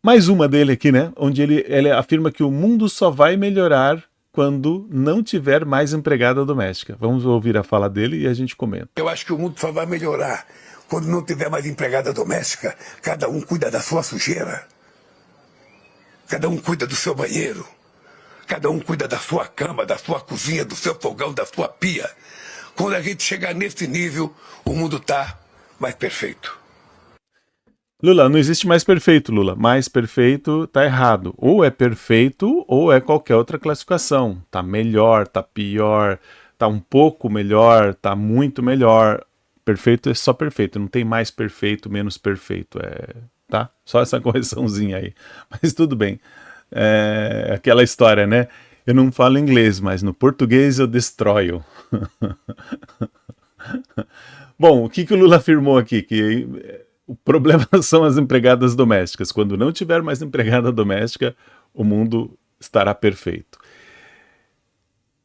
Mais uma dele aqui, né, onde ele afirma que o mundo só vai melhorar quando não tiver mais empregada doméstica. Vamos ouvir a fala dele e a gente comenta. Eu acho que o mundo só vai melhorar quando não tiver mais empregada doméstica. Cada um cuida da sua sujeira. Cada um cuida do seu banheiro. Cada um cuida da sua cama, da sua cozinha, do seu fogão, da sua pia. Quando a gente chegar nesse nível, o mundo tá mais perfeito. Lula, não existe mais perfeito, Lula. Mais perfeito tá errado. Ou é perfeito ou é qualquer outra classificação. Tá melhor, tá pior, tá um pouco melhor, tá muito melhor. Perfeito é só perfeito, não tem mais perfeito, menos perfeito, tá? Só essa correçãozinha aí. Mas tudo bem. Aquela história, né? Eu não falo inglês, mas no português eu destroio. Bom, o que o Lula afirmou aqui? Que o problema são as empregadas domésticas. Quando não tiver mais empregada doméstica, o mundo estará perfeito.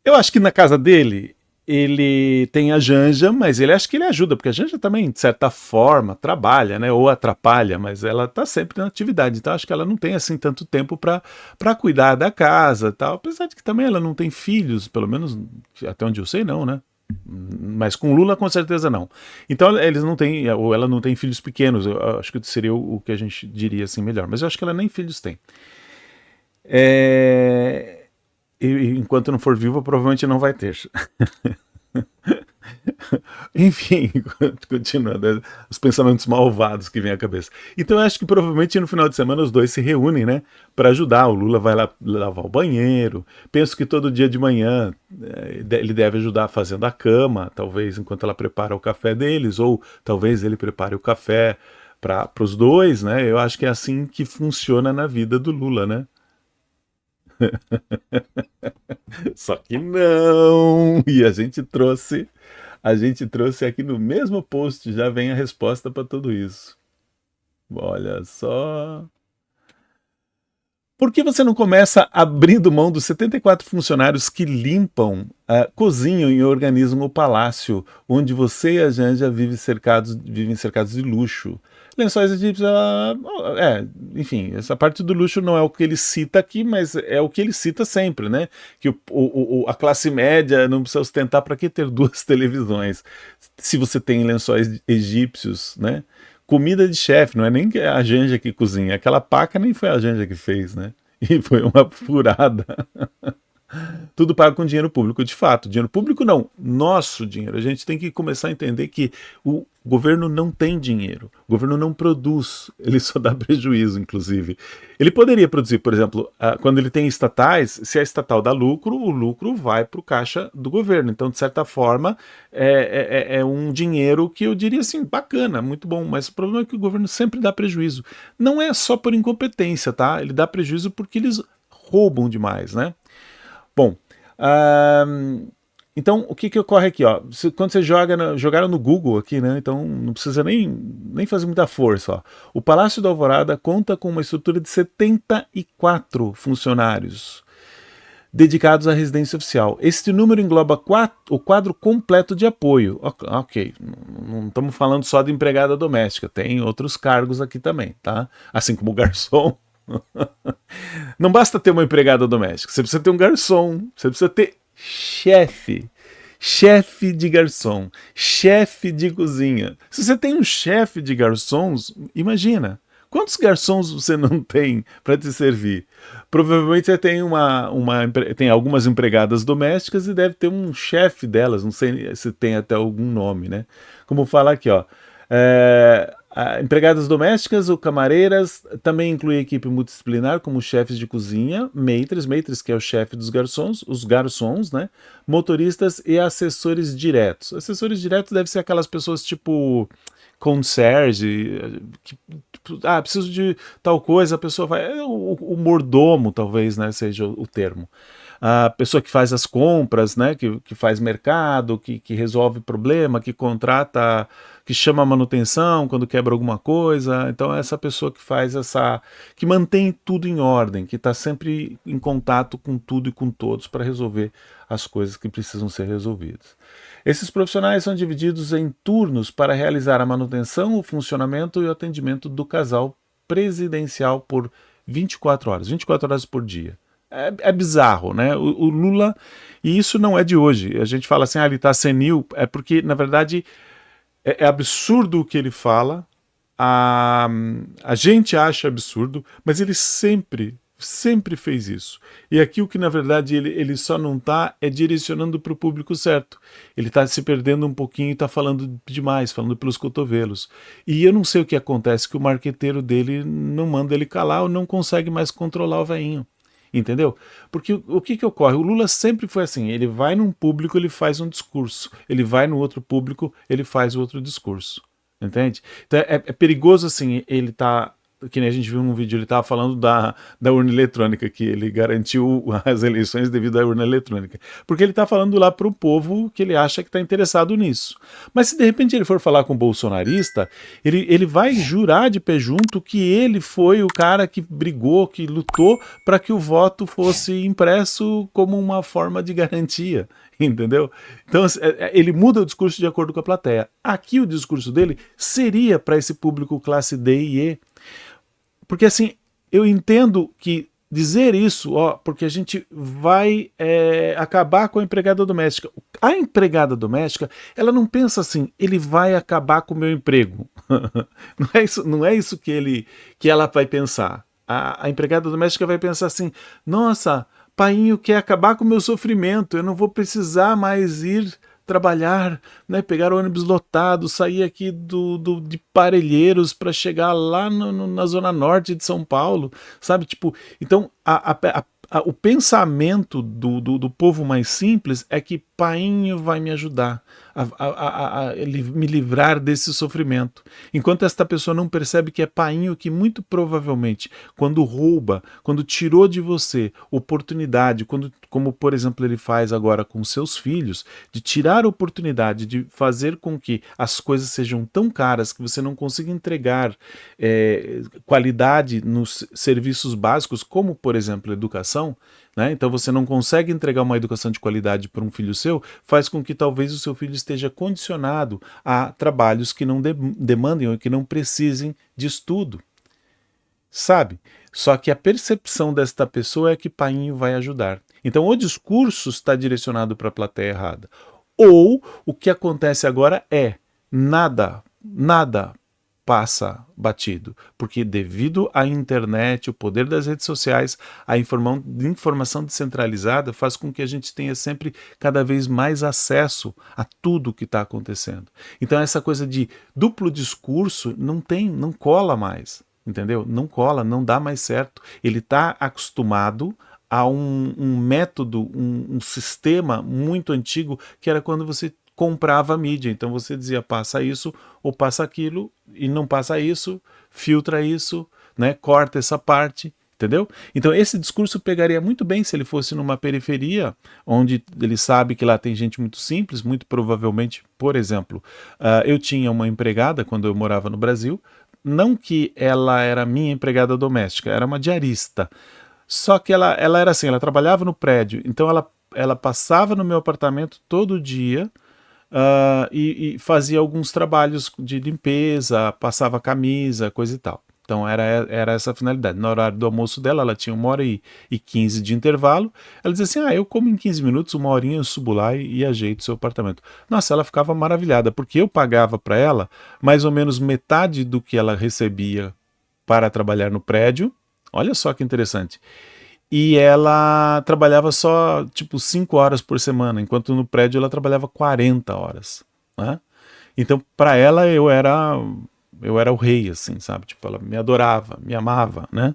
Eu acho que na casa dele, ele tem a Janja, mas ele acha que ele ajuda, porque a Janja também, de certa forma, trabalha, né? Ou atrapalha, mas ela está sempre na atividade. Então acho que ela não tem assim tanto tempo para cuidar da casa e tal. Apesar de que também ela não tem filhos, pelo menos até onde eu sei, não, né? Mas com Lula, com certeza não. Então eles não têm, ou ela não tem filhos pequenos, eu acho que seria o que a gente diria assim melhor. Mas eu acho que ela nem filhos tem. E enquanto não for viva, provavelmente não vai ter. Enfim, continuando, os pensamentos malvados que vêm à cabeça. Então eu acho que provavelmente no final de semana os dois se reúnem, né, para ajudar. O Lula vai lá lavar o banheiro. Penso que todo dia de manhã ele deve ajudar fazendo a cama, talvez enquanto ela prepara o café deles, ou talvez ele prepare o café para os dois, né? Eu acho que é assim que funciona na vida do Lula, né? Só que não! E a gente trouxe aqui no mesmo post, já vem a resposta para tudo isso. Olha só. Por que você não começa abrindo mão dos 74 funcionários que limpam, cozinham e organizam o palácio, onde você e a Janja vivem cercados de luxo? Lençóis egípcios, enfim, essa parte do luxo não é o que ele cita aqui, mas é o que ele cita sempre, né? Que a classe média não precisa ostentar, para que ter 2 televisões? Se você tem lençóis egípcios, né? Comida de chefe, não é nem a Janja que cozinha, aquela paca nem foi a Janja que fez, né? E foi uma furada. Tudo pago com dinheiro público, de fato. Dinheiro público não, nosso dinheiro. A gente tem que começar a entender que o governo não tem dinheiro, o governo não produz, ele só dá prejuízo, inclusive. Ele poderia produzir, por exemplo, quando ele tem estatais, se a estatal dá lucro, o lucro vai para o caixa do governo. Então, de certa forma, é um dinheiro que eu diria assim, bacana, muito bom, mas o problema é que o governo sempre dá prejuízo. Não é só por incompetência, tá? Ele dá prejuízo porque eles roubam demais, né? Bom, então o que ocorre aqui? Ó? Quando você jogaram no Google aqui, né? Então não precisa nem fazer muita força. Ó. O Palácio da Alvorada conta com uma estrutura de 74 funcionários dedicados à residência oficial. Este número engloba o quadro completo de apoio. Ok, não estamos falando só de empregada doméstica, tem outros cargos aqui também, tá? Assim como o garçom. Não basta ter uma empregada doméstica, você precisa ter um garçom, você precisa ter chefe de garçom, chefe de cozinha. Se você tem um chefe de garçons, imagina, quantos garçons você não tem para te servir? Provavelmente você tem tem algumas empregadas domésticas e deve ter um chefe delas, não sei se tem até algum nome, né? Como fala aqui, ó. Empregadas domésticas ou camareiras, também inclui equipe multidisciplinar como chefes de cozinha, maîtres que é o chefe dos garçons, os garçons, né, motoristas e assessores diretos. Assessores diretos devem ser aquelas pessoas tipo concierge, preciso de tal coisa, a pessoa vai, o mordomo talvez, né, seja o termo. A pessoa que faz as compras, né, que faz mercado, que resolve problema, que contrata, que chama a manutenção quando quebra alguma coisa. Então essa pessoa que faz que mantém tudo em ordem, que está sempre em contato com tudo e com todos para resolver as coisas que precisam ser resolvidas. Esses profissionais são divididos em turnos para realizar a manutenção, o funcionamento e o atendimento do casal presidencial por 24 horas por dia. É bizarro, né? O Lula, e isso não é de hoje, a gente fala assim, ele está senil, é porque, na verdade, é absurdo o que ele fala, a gente acha absurdo, mas ele sempre fez isso. E aqui o que, na verdade, ele só não está direcionando para o público certo. Ele está se perdendo um pouquinho e está falando demais, falando pelos cotovelos. E eu não sei o que acontece, que o marqueteiro dele não manda ele calar ou não consegue mais controlar o veinho. Entendeu? Porque o que ocorre? O Lula sempre foi assim, ele vai num público, ele faz um discurso, ele vai no outro público, ele faz outro discurso, entende? Então é perigoso assim, ele tá, que nem a gente viu num vídeo, ele estava falando da urna eletrônica, que ele garantiu as eleições devido à urna eletrônica, porque ele está falando lá para o povo que ele acha que está interessado nisso. Mas se de repente ele for falar com o bolsonarista, ele vai jurar de pé junto que ele foi o cara que brigou, que lutou para que o voto fosse impresso como uma forma de garantia, entendeu? Então ele muda o discurso de acordo com a plateia. Aqui o discurso dele seria para esse público classe D e E, porque assim, eu entendo que dizer isso, porque a gente vai acabar com a empregada doméstica. A empregada doméstica, ela não pensa assim, ele vai acabar com o meu emprego. Não é isso que ela vai pensar. A empregada doméstica vai pensar assim, nossa, painho quer acabar com o meu sofrimento, eu não vou precisar mais ir trabalhar, né, pegar o ônibus lotado, sair aqui de Parelheiros para chegar lá na zona norte de São Paulo, sabe? Tipo, então o pensamento do povo mais simples é que painho vai me ajudar a me livrar desse sofrimento. Enquanto esta pessoa não percebe que é painho que muito provavelmente, quando rouba, quando tirou de você oportunidade, como por exemplo ele faz agora com seus filhos, de tirar a oportunidade de fazer com que as coisas sejam tão caras que você não consiga entregar qualidade nos serviços básicos, como por exemplo educação, né? Então você não consegue entregar uma educação de qualidade para um filho seu, faz com que talvez o seu filho esteja condicionado a trabalhos que não demandem ou que não precisem de estudo, sabe? Só que a percepção desta pessoa é que painho vai ajudar. Então o discurso está direcionado para a plateia errada. Ou o que acontece agora é nada passa batido, porque devido à internet, o poder das redes sociais, a informação descentralizada faz com que a gente tenha sempre cada vez mais acesso a tudo que está acontecendo. Então essa coisa de duplo discurso não cola mais, entendeu? Não cola, não dá mais certo. Ele está acostumado a um método, um sistema muito antigo, que era quando você comprava a mídia. Então você dizia, passa isso ou passa aquilo, e não passa isso, filtra isso, né? Corta essa parte, entendeu? Então esse discurso pegaria muito bem se ele fosse numa periferia, onde ele sabe que lá tem gente muito simples, muito provavelmente, por exemplo, eu tinha uma empregada quando eu morava no Brasil, não que ela era minha empregada doméstica, era uma diarista, só que ela era assim, ela trabalhava no prédio, então ela passava no meu apartamento todo dia, e fazia alguns trabalhos de limpeza, passava camisa, coisa e tal. Então era essa a finalidade. No horário do almoço dela, ela tinha 1h15 de intervalo, ela dizia assim, eu como em 15 minutos, 1 horinha eu subo lá e ajeito o seu apartamento. Nossa, ela ficava maravilhada, porque eu pagava para ela mais ou menos metade do que ela recebia para trabalhar no prédio. Olha só que interessante. E ela trabalhava só, 5 horas por semana, enquanto no prédio ela trabalhava 40 horas, né? Então, para ela, eu era o rei, assim, sabe? Ela me adorava, me amava, né?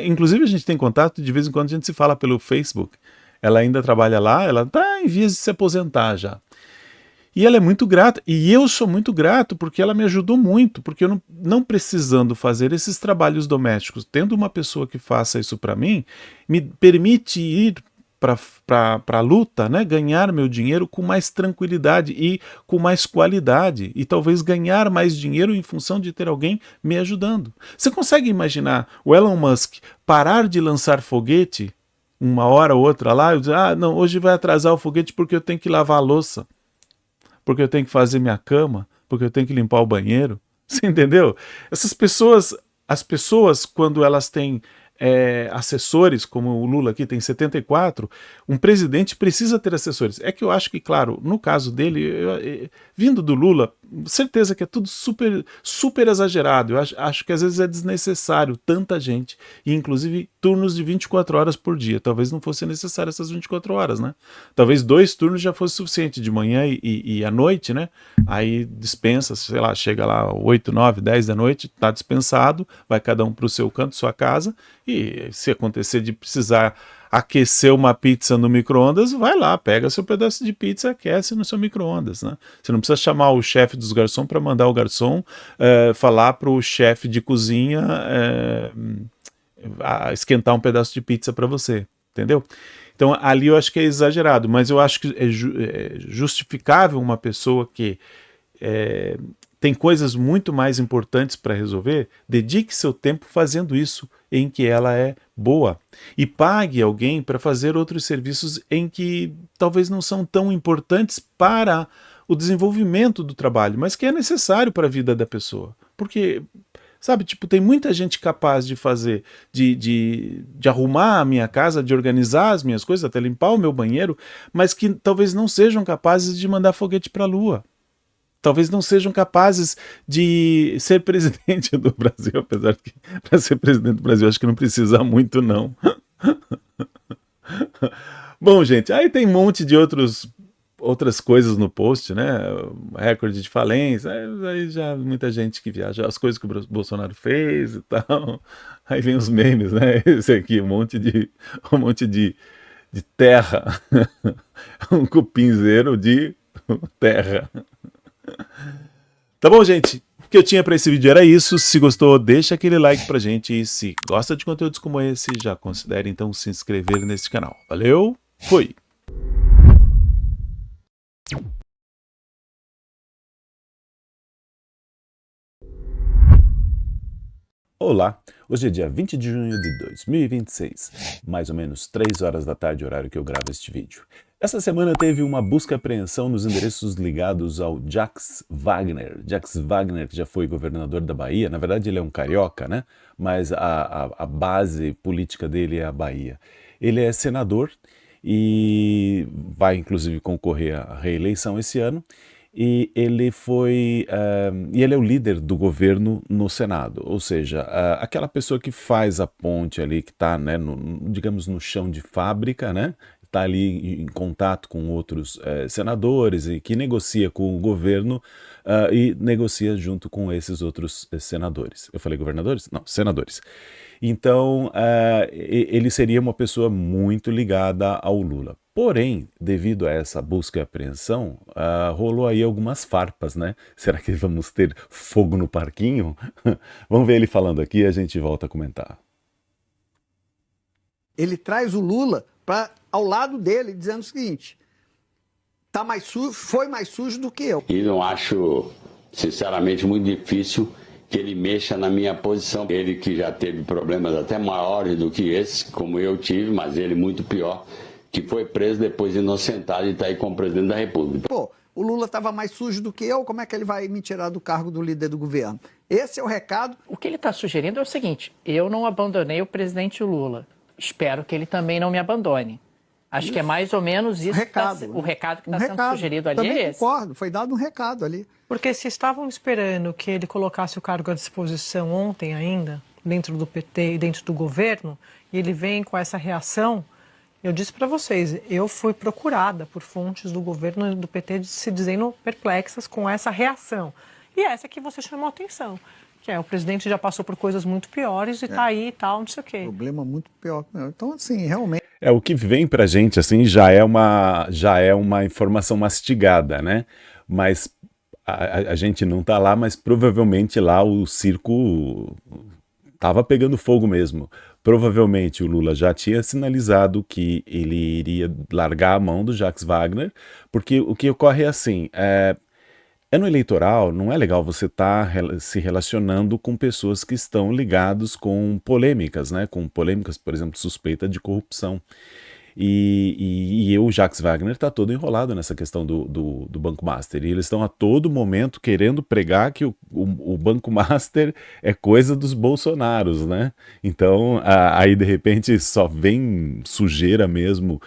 Inclusive, a gente tem contato, de vez em quando a gente se fala pelo Facebook. Ela ainda trabalha lá, ela está em vias de se aposentar já. E ela é muito grata, e eu sou muito grato porque ela me ajudou muito, porque eu não precisando fazer esses trabalhos domésticos, tendo uma pessoa que faça isso para mim, me permite ir para a luta, né? Ganhar meu dinheiro com mais tranquilidade e com mais qualidade, e talvez ganhar mais dinheiro em função de ter alguém me ajudando. Você consegue imaginar o Elon Musk parar de lançar foguete uma hora ou outra lá e dizer, não, hoje vai atrasar o foguete porque eu tenho que lavar a louça, porque eu tenho que fazer minha cama, porque eu tenho que limpar o banheiro? Você entendeu? As pessoas, quando elas têm assessores, como o Lula aqui tem 74, um presidente precisa ter assessores. É que eu acho que, claro, no caso dele, vindo do Lula, certeza que é tudo super, super exagerado. Eu acho que às vezes é desnecessário tanta gente, e inclusive turnos de 24 horas por dia. Talvez não fosse necessário essas 24 horas, né? Talvez 2 turnos já fosse suficiente, de manhã e à noite, né? Aí dispensa, sei lá, chega lá 8, 9, 10 da noite, tá dispensado, vai cada um para o seu canto, sua casa, E se acontecer de precisar aquecer uma pizza no micro-ondas, vai lá, pega seu pedaço de pizza e aquece no seu micro-ondas, né? Você não precisa chamar o chefe dos garçons para mandar o garçom falar para o chefe de cozinha esquentar um pedaço de pizza para você, entendeu? Então ali eu acho que é exagerado, mas eu acho que é justificável uma pessoa que tem coisas muito mais importantes para resolver, dedique seu tempo fazendo isso em que ela é boa e pague alguém para fazer outros serviços em que talvez não são tão importantes para o desenvolvimento do trabalho, mas que é necessário para a vida da pessoa. Porque, sabe, tipo, tem muita gente capaz de fazer, de arrumar a minha casa, de organizar as minhas coisas, até limpar o meu banheiro, mas que talvez não sejam capazes de mandar foguete para a Lua. Talvez não sejam capazes de ser presidente do Brasil, apesar de que para ser presidente do Brasil acho que não precisa muito, não. Bom, gente, aí tem um monte de outras coisas no post, né? Recorde de falência, aí já muita gente que viaja, as coisas que o Bolsonaro fez e tal. Aí vem os memes, né? Esse aqui, um monte de terra. Um cupinzeiro de terra. Tá bom, gente? O que eu tinha para esse vídeo era isso. Se gostou, deixa aquele like pra gente. E se gosta de conteúdos como esse, já considere então se inscrever nesse canal. Valeu, fui! Olá, hoje é dia 20 de junho de 2026, mais ou menos 3 horas da tarde, horário que eu gravo este vídeo. Essa semana teve uma busca e apreensão nos endereços ligados ao Jacques Wagner. Jacques Wagner, que já foi governador da Bahia, na verdade ele é um carioca, né? Mas a base política dele é a Bahia. Ele é senador e vai inclusive concorrer à reeleição esse ano. E ele ele é o líder do governo no Senado, ou seja, aquela pessoa que faz a ponte ali, que está, né, digamos, no chão de fábrica, né, está ali em contato com outros senadores e que negocia com o governo e negocia junto com esses outros senadores. Eu falei governadores? Não, senadores. Então, ele seria uma pessoa muito ligada ao Lula. Porém, devido a essa busca e apreensão, rolou aí algumas farpas, né? Será que vamos ter fogo no parquinho? Vamos ver ele falando aqui e a gente volta a comentar. Ele traz o Lula ao lado dele, dizendo o seguinte: tá mais sujo, foi mais sujo do que eu. E não acho, sinceramente, muito difícil que ele mexa na minha posição. Ele que já teve problemas até maiores do que esse, como eu tive, mas ele muito pior, que foi preso depois inocentado e está aí como presidente da República. Pô, o Lula estava mais sujo do que eu, como é que ele vai me tirar do cargo do líder do governo? Esse é o recado. O que ele está sugerindo é o seguinte: eu não abandonei o presidente Lula. Espero que ele também não me abandone. Acho que é mais ou menos isso. O recado que está sendo sugerido ali é esse. Concordo, foi dado um recado ali. Porque se estavam esperando que ele colocasse o cargo à disposição ontem ainda, dentro do PT e dentro do governo, e ele vem com essa reação, eu disse para vocês, eu fui procurada por fontes do governo do PT se dizendo perplexas com essa reação. E essa que você chamou a atenção, que é o presidente já passou por coisas muito piores e tá aí e tal, não sei o quê. Problema muito pior que o meu. Então, assim, realmente... O que vem pra gente, assim, já é uma informação mastigada, né? Mas a gente não tá lá, mas provavelmente lá o circo tava pegando fogo mesmo. Provavelmente o Lula já tinha sinalizado que ele iria largar a mão do Jacques Wagner, porque o que ocorre é assim, ano eleitoral não é legal você estar se relacionando com pessoas que estão ligados com polêmicas, né? Com polêmicas, por exemplo, suspeita de corrupção. E o Jacques Wagner está todo enrolado nessa questão do Banco Master. E eles estão a todo momento querendo pregar que o Banco Master é coisa dos Bolsonaros, né? Então, aí de repente só vem sujeira mesmo,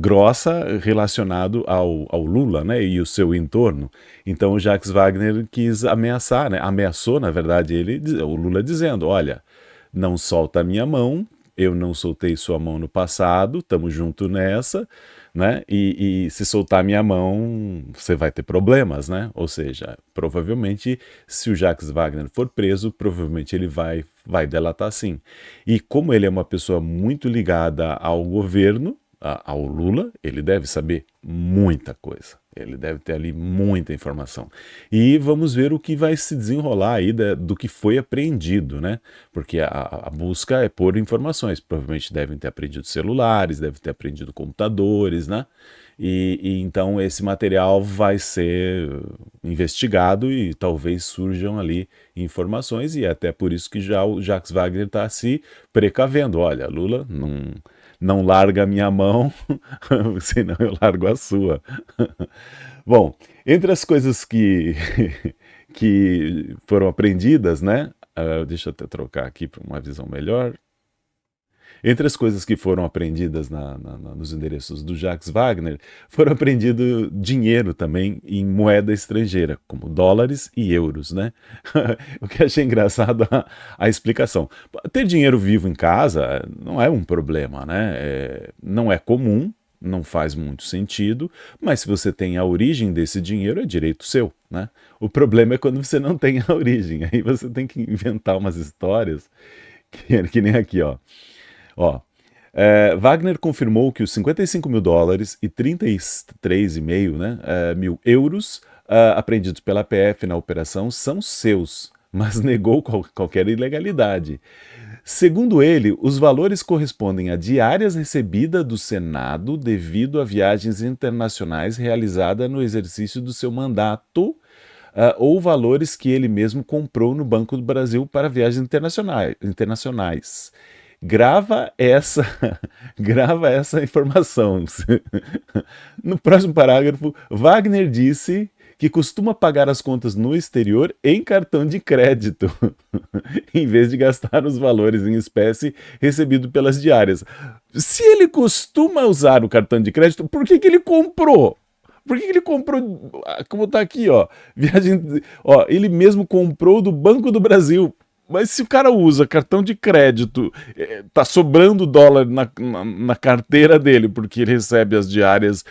grossa, relacionado ao Lula, né? E o seu entorno. Então o Jacques Wagner quis ameaçar, né? Ameaçou, na verdade, o Lula dizendo: olha, não solta a minha mão. Eu não soltei sua mão no passado, estamos juntos nessa, né? E se soltar minha mão, você vai ter problemas, né? Ou seja, provavelmente, se o Jacques Wagner for preso, provavelmente ele vai delatar sim. E como ele é uma pessoa muito ligada ao governo, ao Lula, ele deve saber muita coisa. Ele deve ter ali muita informação. E vamos ver o que vai se desenrolar aí do que foi apreendido, né? Porque a busca é por informações. Provavelmente devem ter apreendido celulares, devem ter apreendido computadores, né? E então esse material vai ser investigado e talvez surjam ali informações, e é até por isso que já o Jacques Wagner está se precavendo. Olha, Lula, não larga a minha mão, senão eu largo a sua. Bom, entre as coisas que foram apreendidas, né? Deixa eu até trocar aqui para uma visão melhor. Entre as coisas que foram apreendidas nos endereços do Jacques Wagner, foram apreendido dinheiro também em moeda estrangeira, como dólares e euros, né? O que achei engraçado a explicação. Ter dinheiro vivo em casa não é um problema, né? Não é comum, não faz muito sentido, mas se você tem a origem desse dinheiro, é direito seu, né? O problema é quando você não tem a origem, aí você tem que inventar umas histórias que nem aqui, ó. Wagner confirmou que os 55 mil dólares e 33,5 mil euros apreendidos pela PF na operação são seus, mas negou qualquer ilegalidade. Segundo ele, os valores correspondem a diárias recebidas do Senado devido a viagens internacionais realizadas no exercício do seu mandato, ou valores que ele mesmo comprou no Banco do Brasil para viagens internacionais. Grava essa informação. No próximo parágrafo, Wagner disse que costuma pagar as contas no exterior em cartão de crédito, em vez de gastar os valores em espécie recebido pelas diárias. Se ele costuma usar o cartão de crédito, por que ele comprou? Por que ele comprou, como está aqui, ó, ele mesmo comprou do Banco do Brasil. Mas se o cara usa cartão de crédito, tá sobrando dólar na carteira dele, porque ele recebe as diárias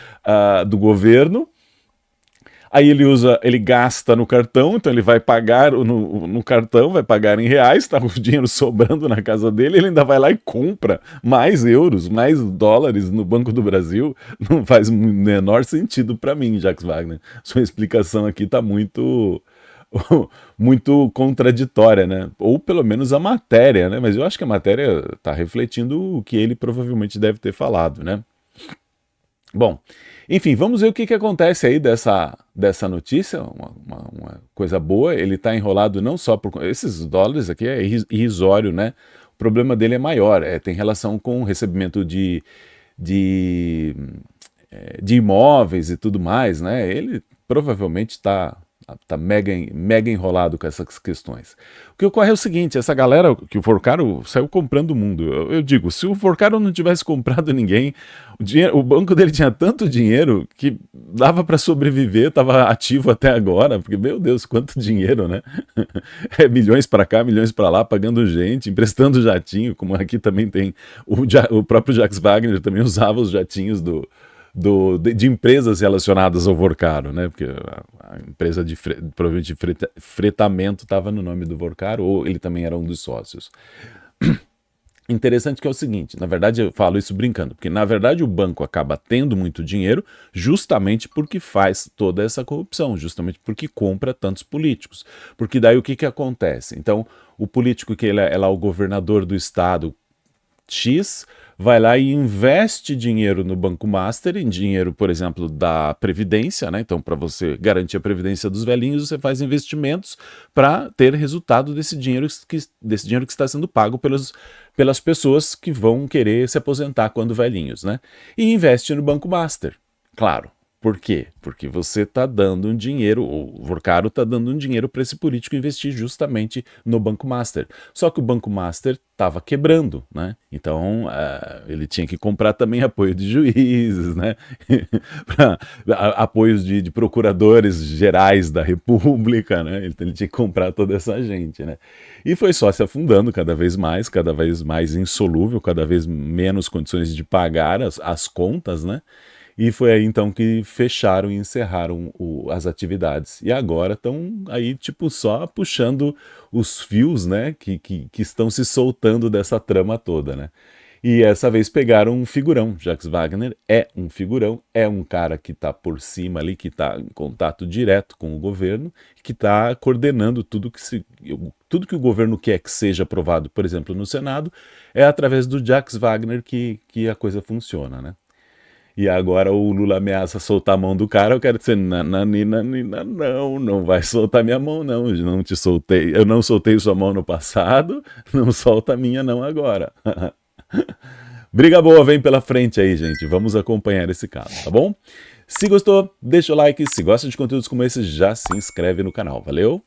do governo, aí ele gasta no cartão, então ele vai pagar no cartão, vai pagar em reais, tá o dinheiro sobrando na casa dele, ele ainda vai lá e compra mais euros, mais dólares no Banco do Brasil. Não faz o menor sentido para mim, Jacques Wagner. Sua explicação aqui tá muito contraditória, né? Ou pelo menos a matéria, né? Mas eu acho que a matéria está refletindo o que ele provavelmente deve ter falado, né? Bom, enfim, vamos ver o que acontece aí dessa notícia, uma coisa boa. Ele está enrolado não só por... Esses dólares aqui é irrisório, né? O problema dele é maior, tem relação com o recebimento de imóveis e tudo mais, né? Ele provavelmente está mega enrolado com essas questões. O que ocorre é o seguinte, essa galera que o Forcaro saiu comprando o mundo. Eu digo, se o Forcaro não tivesse comprado ninguém, o banco dele tinha tanto dinheiro que dava para sobreviver, estava ativo até agora, porque, meu Deus, quanto dinheiro, né? Milhões para cá, milhões para lá, pagando gente, emprestando jatinho, como aqui também tem. O próprio Jacques Wagner também usava os jatinhos de empresas relacionadas ao Vorcaro, né? Porque a empresa provavelmente de fretamento estava no nome do Vorcaro, ou ele também era um dos sócios. Interessante que é o seguinte, na verdade eu falo isso brincando, porque na verdade o banco acaba tendo muito dinheiro justamente porque faz toda essa corrupção, justamente porque compra tantos políticos. Porque daí o que acontece? Então o político que ele é lá o governador do estado X, vai lá e investe dinheiro no Banco Master, em dinheiro, por exemplo, da Previdência, né? Então, para você garantir a Previdência dos velhinhos, você faz investimentos para ter resultado desse dinheiro que está sendo pago pelas pessoas que vão querer se aposentar quando velhinhos, né? E investe no Banco Master, claro. Por quê? Porque você está dando um dinheiro, o Vorcaro está dando um dinheiro para esse político investir justamente no Banco Master. Só que o Banco Master estava quebrando, né? Então ele tinha que comprar também apoio de juízes, né? Apoios de procuradores gerais da República, né? Ele tinha que comprar toda essa gente, né? E foi só se afundando cada vez mais insolúvel, cada vez menos condições de pagar as contas, né? E foi aí então que fecharam e encerraram as atividades. E agora estão aí tipo só puxando os fios, né, que estão se soltando dessa trama toda, né. E essa vez pegaram um figurão. Jacques Wagner é um figurão, é um cara que está por cima ali, que está em contato direto com o governo, que está coordenando tudo que o governo quer que seja aprovado, por exemplo, no Senado, é através do Jacques Wagner que a coisa funciona, né. E agora o Lula ameaça soltar a mão do cara, eu quero dizer, nananina, não vai soltar minha mão não, eu não soltei sua mão no passado, não solta a minha não agora. Briga boa vem pela frente aí, gente, vamos acompanhar esse caso, tá bom? Se gostou, deixa o like, se gosta de conteúdos como esse, já se inscreve no canal, valeu?